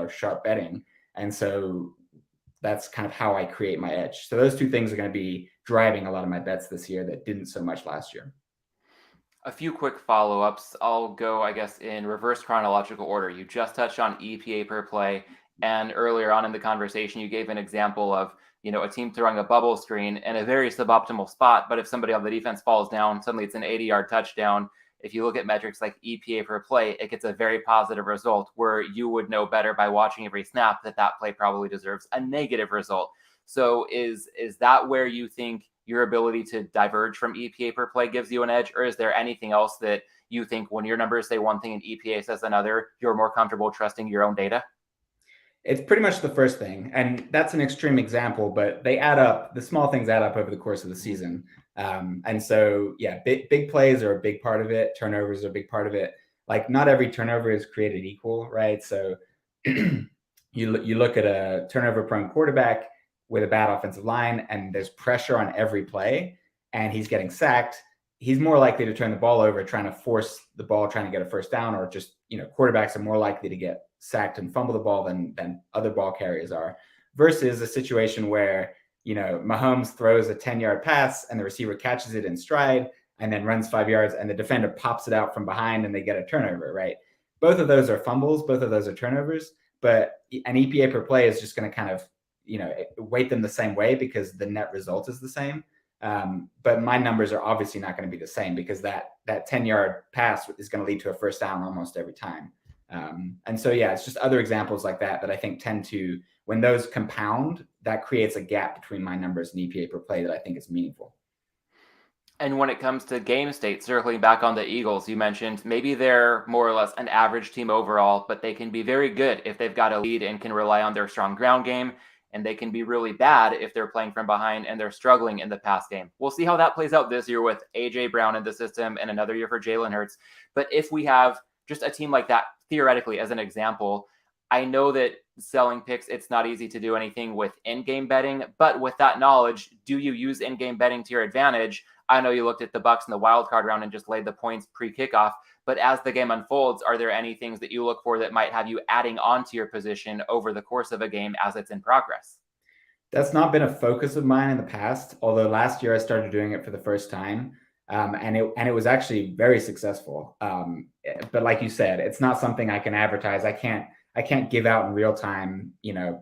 sharp betting. And so that's kind of how I create my edge. So those two things are going to be driving a lot of my bets this year that didn't so much last year. A few quick follow-ups. I'll go, I guess, in reverse chronological order. You just touched on EPA per play, and earlier on in the conversation, you gave an example of, a team throwing a bubble screen in a very suboptimal spot, but if somebody on the defense falls down, suddenly it's an 80-yard touchdown. if you look at metrics like EPA per play, it gets a very positive result where you would know better by watching every snap that play probably deserves a negative result. So is that where you think your ability to diverge from EPA per play gives you an edge, or is there anything else that you think when your numbers say one thing and EPA says another, you're more comfortable trusting your own data? It's pretty much the first thing, and that's an extreme example, but they add up. The small things add up over the course of the season, and so yeah, big plays are a big part of it. Turnovers are a big part of it. Like not every turnover is created equal, right? So you look at a turnover-prone quarterback with a bad offensive line, and there's pressure on every play, and he's getting sacked. He's more likely to turn the ball over, trying to force the ball, trying to get a first down, or just quarterbacks are more likely to get sacked and fumble the ball than other ball carriers are, versus a situation where Mahomes throws a 10-yard pass and the receiver catches it in stride and then runs 5 yards and the defender pops it out from behind and they get a turnover, right? Both of those are fumbles, both of those are turnovers, but an EPA per play is just going to kind of weight them the same way because the net result is the same. But my numbers are obviously not going to be the same because that 10-yard pass is going to lead to a first down almost every time. And so, yeah, it's just other examples like that I think tend to, when those compound, that creates a gap between my numbers and EPA per play that I think is meaningful. And when it comes to game state, circling back on the Eagles, you mentioned maybe they're more or less an average team overall, but they can be very good if they've got a lead and can rely on their strong ground game. And they can be really bad if they're playing from behind and they're struggling in the pass game. We'll see how that plays out this year with A.J. Brown in the system and another year for Jalen Hurts. But if we have just a team like that, theoretically, as an example, I know that selling picks, it's not easy to do anything with in-game betting. But with that knowledge, do you use in-game betting to your advantage? I know you looked at the Bucs in the wild card round and just laid the points pre-kickoff. But as the game unfolds, are there any things that you look for that might have you adding on to your position over the course of a game as it's in progress? That's not been a focus of mine in the past, although last year I started doing it for the first time. And it was actually very successful. But like you said, it's not something I can advertise. I can't give out in real time,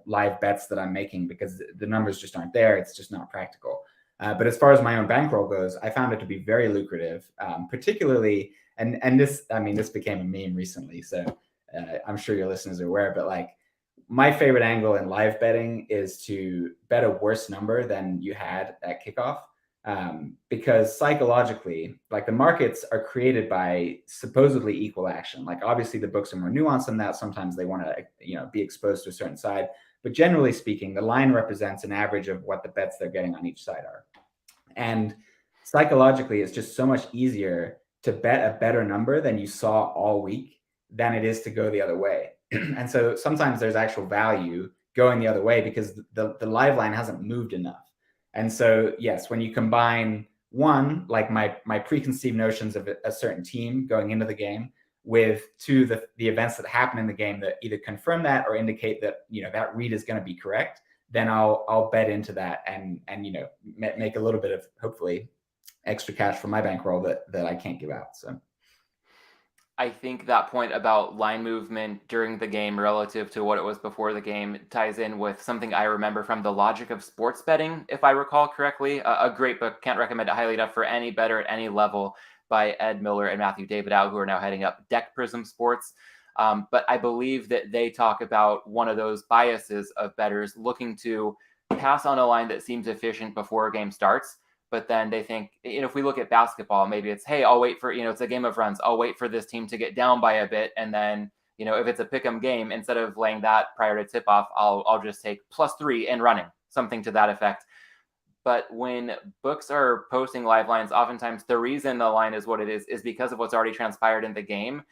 live bets that I'm making because the numbers just aren't there. It's just not practical. But as far as my own bankroll goes, I found it to be very lucrative, particularly. And this became a meme recently, so I'm sure your listeners are aware. But like, my favorite angle in live betting is to bet a worse number than you had at kickoff, because psychologically, like the markets are created by supposedly equal action. Like obviously the books are more nuanced than that. Sometimes they want to be exposed to a certain side, but generally speaking, the line represents an average of what the bets they're getting on each side are. And psychologically, it's just so much easier to bet a better number than you saw all week than it is to go the other way. And so sometimes there's actual value going the other way because the live line hasn't moved enough. And so, yes, when you combine one, like my preconceived notions of a certain team going into the game with two, the events that happen in the game that either confirm that or indicate that, that read is going to be correct, then I'll bet into that and make a little bit of, hopefully, extra cash for my bankroll that I can't give out. So I think that point about line movement during the game relative to what it was before the game ties in with something I remember from The Logic of Sports Betting, if I recall correctly. A great book, can't recommend it highly enough for any bettor at any level, by Ed Miller and Matthew Davidow, who are now heading up Deck Prism Sports. But I believe that they talk about one of those biases of bettors looking to pass on a line that seems efficient before a game starts. But then they think, if we look at basketball, maybe it's, hey, I'll wait for, it's a game of runs. I'll wait for this team to get down by a bit. And then, if it's a pick'em game, instead of laying that prior to tip off, I'll just take +3 and running, something to that effect. But when books are posting live lines, oftentimes the reason the line is what it is because of what's already transpired in the game.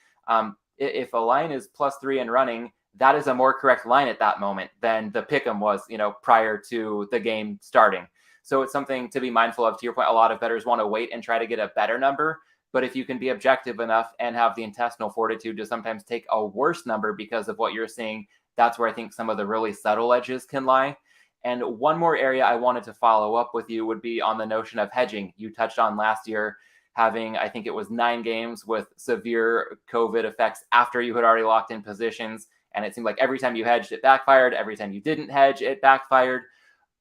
If a line is +3 and running, that is a more correct line at that moment than the pick'em was, prior to the game starting. So it's something to be mindful of. To your point, a lot of bettors want to wait and try to get a better number. But if you can be objective enough and have the intestinal fortitude to sometimes take a worse number because of what you're seeing, that's where I think some of the really subtle edges can lie. And one more area I wanted to follow up with you would be on the notion of hedging. You touched on last year having, I think it was 9 games with severe COVID effects after you had already locked in positions. And it seemed like every time you hedged, it backfired. Every time you didn't hedge, it backfired.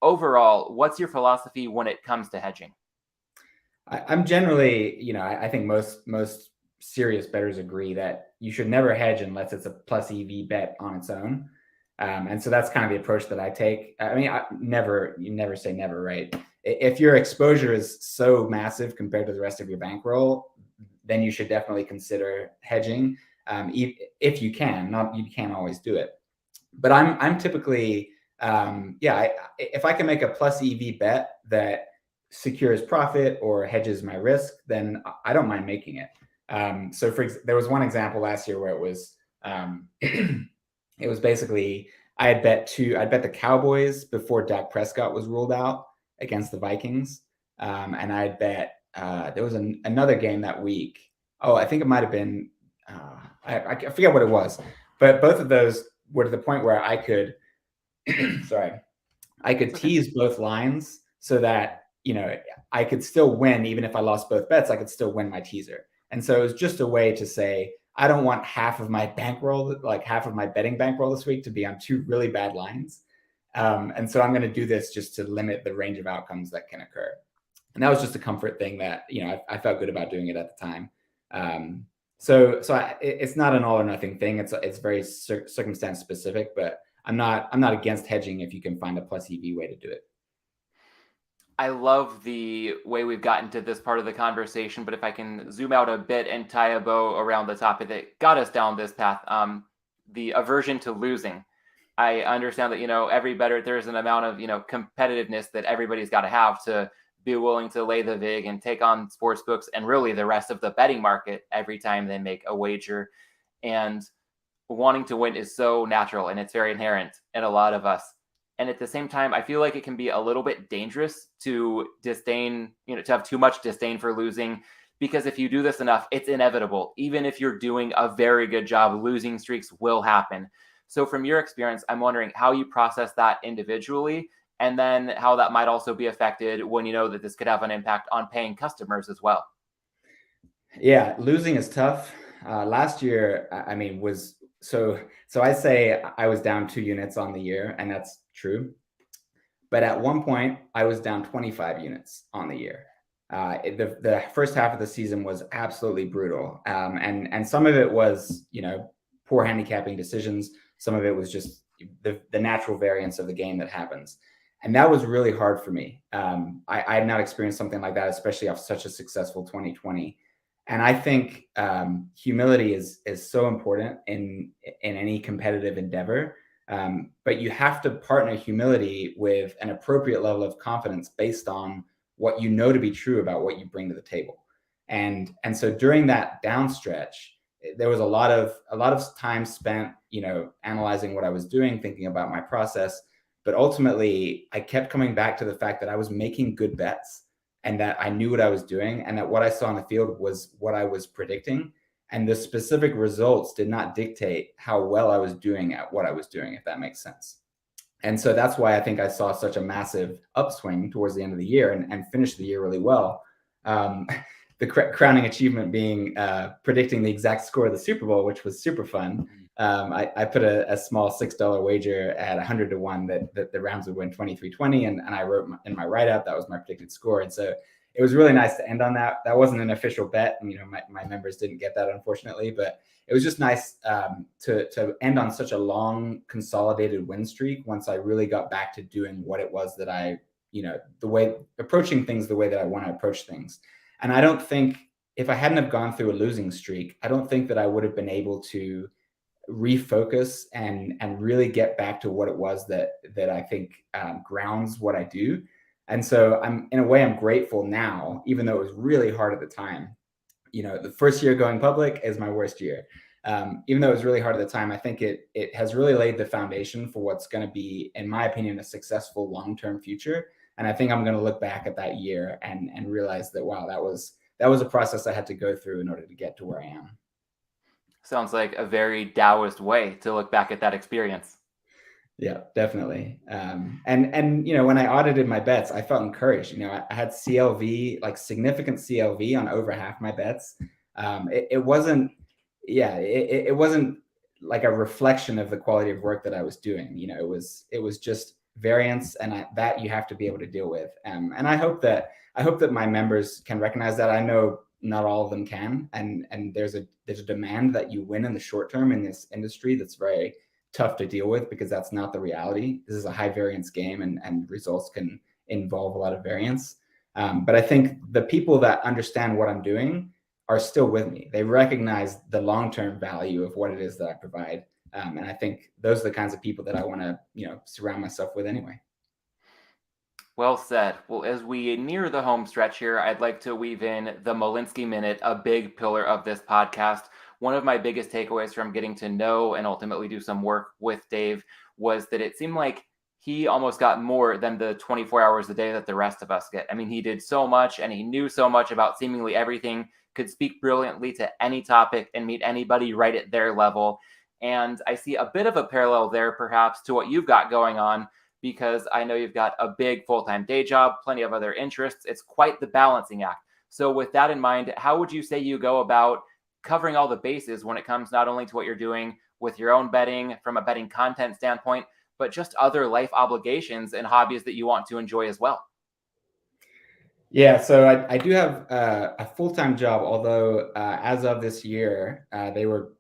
Overall, what's your philosophy when it comes to hedging? I'm generally, I think most serious bettors agree that you should never hedge unless it's a plus EV bet on its own. And so that's kind of the approach that I take. I mean, you never say never, right? If your exposure is so massive compared to the rest of your bankroll, then you should definitely consider hedging, if you can. You can't always do it, but I'm typically, if I can make a plus EV bet that secures profit or hedges my risk, then I don't mind making it. So there was one example last year where it was it was basically I bet the Cowboys before Dak Prescott was ruled out against the Vikings, and I bet there was another game that week. Oh, I think it might have been I forget what it was, but both of those were to the point where I could I could tease both lines so that I could still win. Even if I lost both bets, I could still win my teaser. And so it was just a way to say, I don't want half of my bankroll, like half of my betting bankroll this week, to be on two really bad lines. And so I'm going to do this just to limit the range of outcomes that can occur. And that was just a comfort thing that, I felt good about doing it at the time. It's not an all or nothing thing. It's very circumstance specific, but I'm not against hedging if you can find a plus EV way to do it. I love the way we've gotten to this part of the conversation, but if I can zoom out a bit and tie a bow around the topic that got us down this path, the aversion to losing. I understand that, every bettor, there's an amount of, competitiveness that everybody's got to have to be willing to lay the vig and take on sports books and really the rest of the betting market every time they make a wager. And wanting to win is so natural and it's very inherent in a lot of us. And at the same time, I feel like it can be a little bit dangerous to disdain, to have too much disdain for losing, because if you do this enough, it's inevitable. Even if you're doing a very good job, losing streaks will happen. So from your experience, I'm wondering how you process that individually, and then how that might also be affected when you know that this could have an impact on paying customers as well. Yeah, losing is tough. Last year, so I say I was down 2 units on the year, and that's true. But at one point, I was down 25 units on the year. The first half of the season was absolutely brutal, and some of it was poor handicapping decisions. Some of it was just the natural variance of the game that happens, and that was really hard for me. I had not experienced something like that, especially off such a successful 2020. And I think humility is so important in any competitive endeavor. But you have to partner humility with an appropriate level of confidence based on what you know to be true about what you bring to the table. And so during that down stretch, there was a lot of time spent, analyzing what I was doing, thinking about my process. But ultimately, I kept coming back to the fact that I was making good bets, and that I knew what I was doing, and that what I saw on the field was what I was predicting. And the specific results did not dictate how well I was doing at what I was doing, if that makes sense. And so that's why I think I saw such a massive upswing towards the end of the year and finished the year really well. The crowning achievement being predicting the exact score of the Super Bowl, which was super fun. I put a small $6 wager at 100 to 1 that the Rams would win 23-20, and I wrote in my write-up that was my predicted score. And so it was really nice to end on that. That wasn't an official bet. My members didn't get that, unfortunately, but it was just nice to end on such a long consolidated win streak once I really got back to doing what it was that I, approaching things the way that I want to approach things. And I don't think, if I hadn't have gone through a losing streak, I don't think that I would have been able to refocus and really get back to what it was that I think grounds what I do. And so I'm grateful now, even though it was really hard at the time. The first year going public is my worst year. Even though it was really hard at the time, I think it has really laid the foundation for what's going to be, in my opinion, a successful long-term future. And I think I'm going to look back at that year and realize that, wow, that was a process I had to go through in order to get to where I am. Sounds like a very Taoist way to look back at that experience. Yeah, definitely. And when I audited my bets, I felt encouraged. I had CLV, like significant CLV on over half my bets. It wasn't like a reflection of the quality of work that I was doing. It was just variance, and that you have to be able to deal with. And I hope that my members can recognize that. I know not all of them can. And there's a demand that you win in the short term in this industry that's very tough to deal with, because that's not the reality. This is a high variance game, and results can involve a lot of variance. But I think the people that understand what I'm doing are still with me. They recognize the long-term value of what it is that I provide. And I think those are the kinds of people that I want to, surround myself with anyway. Well said. Well, as we near the home stretch here, I'd like to weave in the Malinsky Minute, a big pillar of this podcast. One of my biggest takeaways from getting to know and ultimately do some work with Dave was that it seemed like he almost got more than the 24 hours a day that the rest of us get. I mean, he did so much and he knew so much about seemingly everything, could speak brilliantly to any topic and meet anybody right at their level. And I see a bit of a parallel there, perhaps, to what you've got going on, because I know you've got a big full-time day job, plenty of other interests. It's quite the balancing act. So with that in mind, how would you say you go about covering all the bases when it comes not only to what you're doing with your own betting from a betting content standpoint, but just other life obligations and hobbies that you want to enjoy as well? Yeah, so I do have a full-time job, although as of this year, they were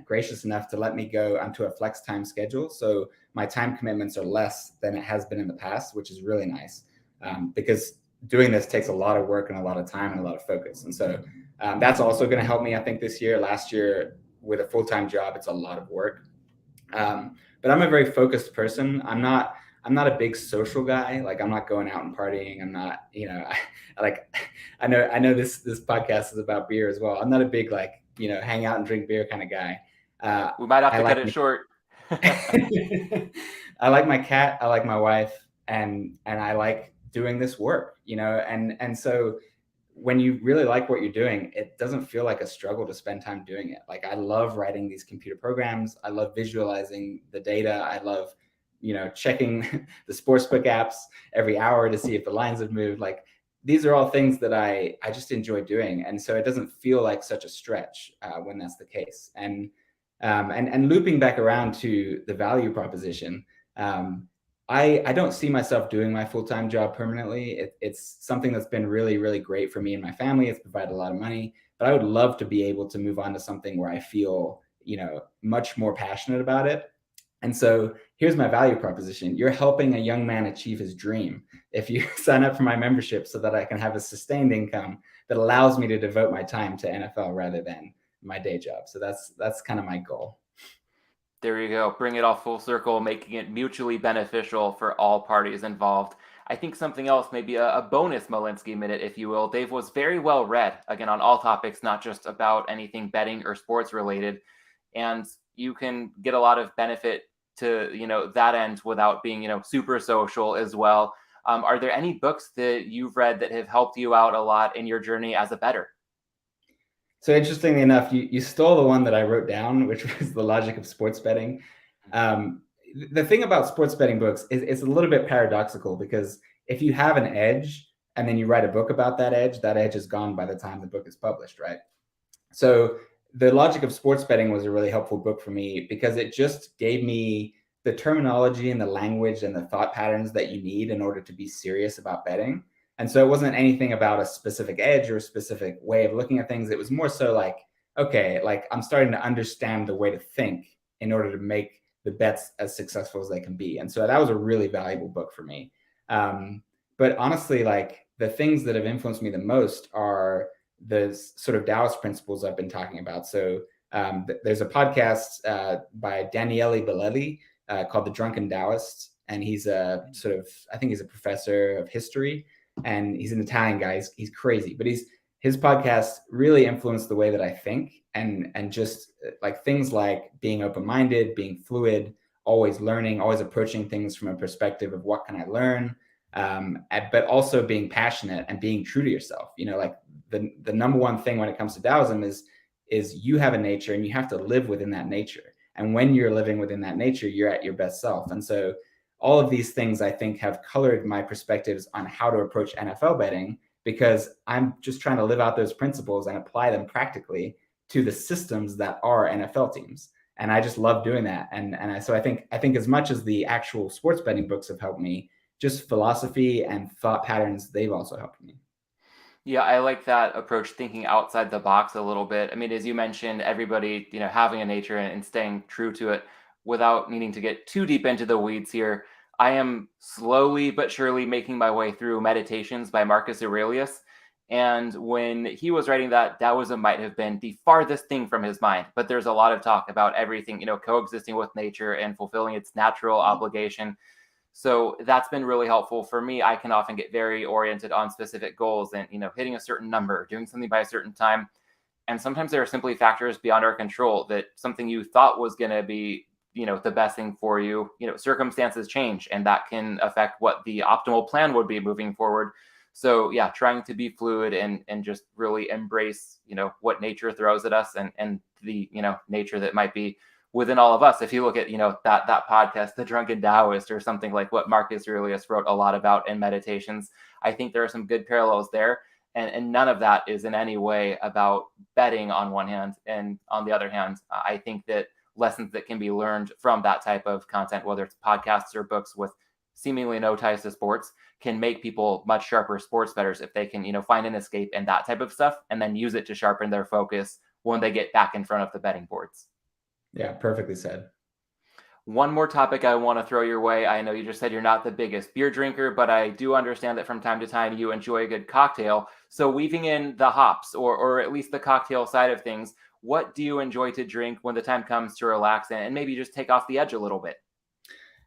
gracious enough to let me go onto a flex time schedule. So my time commitments are less than it has been in the past, which is really nice, because doing this takes a lot of work and a lot of time and a lot of focus. And so that's also going to help me, I think, this year. Last year, with a full-time job, it's a lot of work. But I'm a very focused person. I'm not a big social guy. Like, I'm not going out and partying. I'm not, I know this podcast is about beer as well. I'm not a big, hang out and drink beer kind of guy. We might have to cut it short. I like my cat. I like my wife, and I like doing this work, and so when you really like what you're doing, it doesn't feel like a struggle to spend time doing it. Like, I love writing these computer programs. I love visualizing the data. I love, checking the sportsbook apps every hour to see if the lines have moved. Like, these are all things that I just enjoy doing. And so it doesn't feel like such a stretch when that's the case. And looping back around to the value proposition, I don't see myself doing my full-time job permanently. It's something that's been really, really great for me and my family. It's provided a lot of money, but I would love to be able to move on to something where I feel, much more passionate about it. And so here's my value proposition. You're helping a young man achieve his dream if you sign up for my membership, so that I can have a sustained income that allows me to devote my time to NFL rather than my day job. So that's kind of my goal. There you go. Bring it all full circle, making it mutually beneficial for all parties involved. I think something else, maybe a bonus Malinsky Minute, if you will. Dave was very well read, again, on all topics, not just about anything betting or sports related. And you can get a lot of benefit to, that end without being, super social as well. Are there any books that you've read that have helped you out a lot in your journey as a bettor? So interestingly enough, you stole the one that I wrote down, which was The Logic of Sports Betting. The thing about sports betting books is it's a little bit paradoxical, because if you have an edge and then you write a book about that edge is gone by the time the book is published, right? So The Logic of Sports Betting was a really helpful book for me, because it just gave me the terminology and the language and the thought patterns that you need in order to be serious about betting. And so it wasn't anything about a specific edge or a specific way of looking at things. It was more so like, okay, like, I'm starting to understand the way to think in order to make the bets as successful as they can be. And so that was a really valuable book for me. But honestly, like, the things that have influenced me the most are the sort of Taoist principles I've been talking about. So there's a podcast by Daniele Bellelli called The Drunken Taoist. And he's I think he's a professor of history, and he's an Italian guy. He's crazy, but his podcast really influenced the way that I think, and just like things like being open-minded, being fluid, always learning, always approaching things from a perspective of what can I learn, but also being passionate and being true to yourself. Like, the number one thing when it comes to Taoism is you have a nature, and you have to live within that nature. And when you're living within that nature, you're at your best self. And so all of these things, I think, have colored my perspectives on how to approach NFL betting, because I'm just trying to live out those principles and apply them practically to the systems that are NFL teams. And I just love doing that. So I think as much as the actual sports betting books have helped me, just philosophy and thought patterns, they've also helped me. Yeah, I like that approach, thinking outside the box a little bit. I mean, as you mentioned, everybody, having a nature and staying true to it without needing to get too deep into the weeds here. I am slowly but surely making my way through Meditations by Marcus Aurelius. And when he was writing that, Taoism might have been the farthest thing from his mind. But there's a lot of talk about everything, coexisting with nature and fulfilling its natural obligation. So that's been really helpful for me. I can often get very oriented on specific goals and, hitting a certain number, doing something by a certain time. And sometimes there are simply factors beyond our control that something you thought was going to be, the best thing for you, circumstances change and that can affect what the optimal plan would be moving forward. So yeah, trying to be fluid and just really embrace, what nature throws at us and the, nature that might be within all of us. If you look at, that podcast, The Drunken Taoist, or something like what Marcus Aurelius wrote a lot about in Meditations, I think there are some good parallels there. And none of that is in any way about betting on one hand. And on the other hand, I think that lessons that can be learned from that type of content, whether it's podcasts or books with seemingly no ties to sports, can make people much sharper sports bettors if they can, find an escape in that type of stuff and then use it to sharpen their focus when they get back in front of the betting boards. Yeah, perfectly said. One more topic I want to throw your way. I know you just said you're not the biggest beer drinker, but I do understand that from time to time you enjoy a good cocktail. So weaving in the hops or at least the cocktail side of things, what do you enjoy to drink when the time comes to relax and maybe just take off the edge a little bit?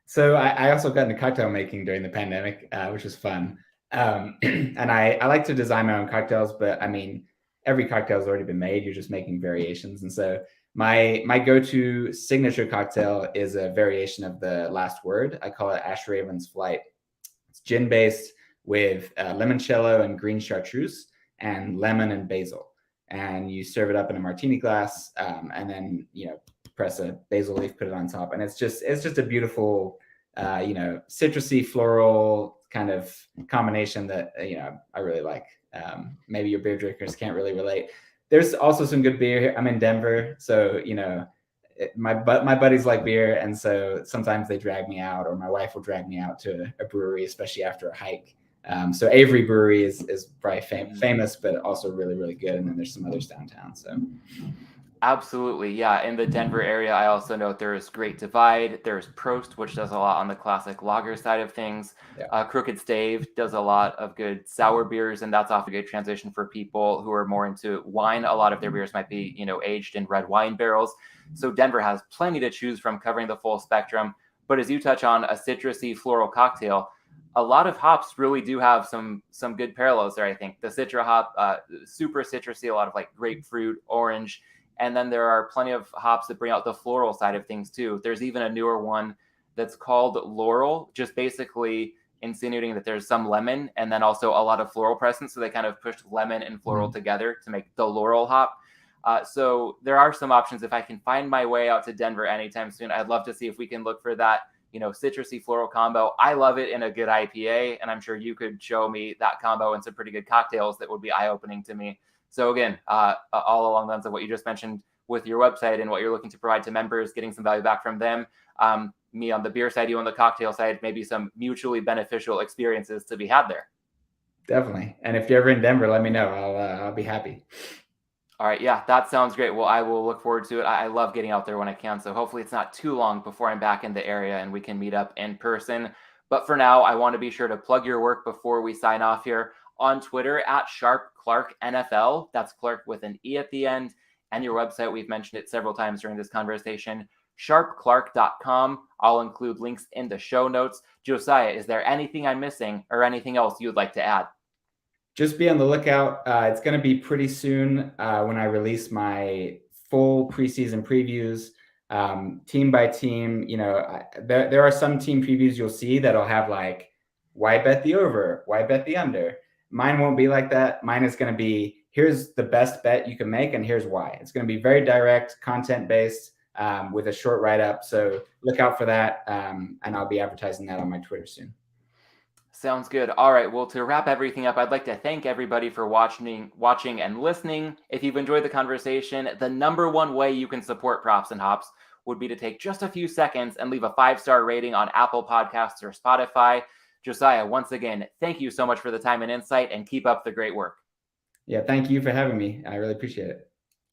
So I also got into cocktail making during the pandemic, which was fun. And I like to design my own cocktails, but I mean, every cocktail has already been made. You're just making variations. And so my go-to signature cocktail is a variation of the last word. I call it Ash Raven's Flight. It's gin based with limoncello and green chartreuse and lemon and basil. And you serve it up in a martini glass, and then press a basil leaf, put it on top, and it's just a beautiful, citrusy floral kind of combination that I really like. Maybe your beer drinkers can't really relate. There's also some good beer here. I'm in Denver, so my buddies like beer, and so sometimes they drag me out, or my wife will drag me out to a brewery, especially after a hike. So Avery Brewery is probably famous, but also really, really good. And then there's some others downtown. So Absolutely. Yeah. In the Denver area, I also know there's Great Divide. There's Prost, which does a lot on the classic lager side of things. Yeah. Crooked Stave does a lot of good sour beers, and that's often a good transition for people who are more into wine. A lot of their beers might be, aged in red wine barrels. So Denver has plenty to choose from, covering the full spectrum. But as you touch on a citrusy floral cocktail, a lot of hops really do have some good parallels there. I think the Citra hop, super citrusy, a lot of like grapefruit, orange. And then there are plenty of hops that bring out the floral side of things too. There's even a newer one that's called Laurel, just basically insinuating that there's some lemon and then also a lot of floral presence. So they kind of pushed lemon and floral together to make the Laurel hop. So there are some options. If I can find my way out to Denver anytime soon, I'd love to see if we can look for that, citrusy floral combo. I love it in a good IPA, and I'm sure you could show me that combo and some pretty good cocktails that would be eye-opening to me. So again, all along the lines of what you just mentioned with your website and what you're looking to provide to members, getting some value back from them. Me on the beer side, you on the cocktail side, maybe some mutually beneficial experiences to be had there. Definitely. And if you're ever in Denver, let me know. I'll be happy. All right. Yeah, that sounds great. Well, I will look forward to it. I love getting out there when I can. So hopefully it's not too long before I'm back in the area and we can meet up in person. But for now, I want to be sure to plug your work before we sign off here. On Twitter at @Clarke NFL. That's Clarke with an E at the end. And your website, we've mentioned it several times during this conversation, sharpclarke.com. I'll include links in the show notes. Josiah, is there anything I'm missing or anything else you'd like to add? Just be on the lookout. It's going to be pretty soon when I release my full preseason previews, team by team. There are some team previews you'll see that'll have like, why bet the over? Why bet the under? Mine won't be like that. Mine is going to be, here's the best bet you can make, and here's why. It's going to be very direct, content-based, with a short write-up. So look out for that, and I'll be advertising that on my Twitter soon. Sounds good. All right. Well, to wrap everything up, I'd like to thank everybody for watching and listening. If you've enjoyed the conversation, the number one way you can support Props and Hops would be to take just a few seconds and leave a 5-star rating on Apple Podcasts or Spotify. Josiah, once again, thank you so much for the time and insight, and keep up the great work. Yeah, thank you for having me. I really appreciate it.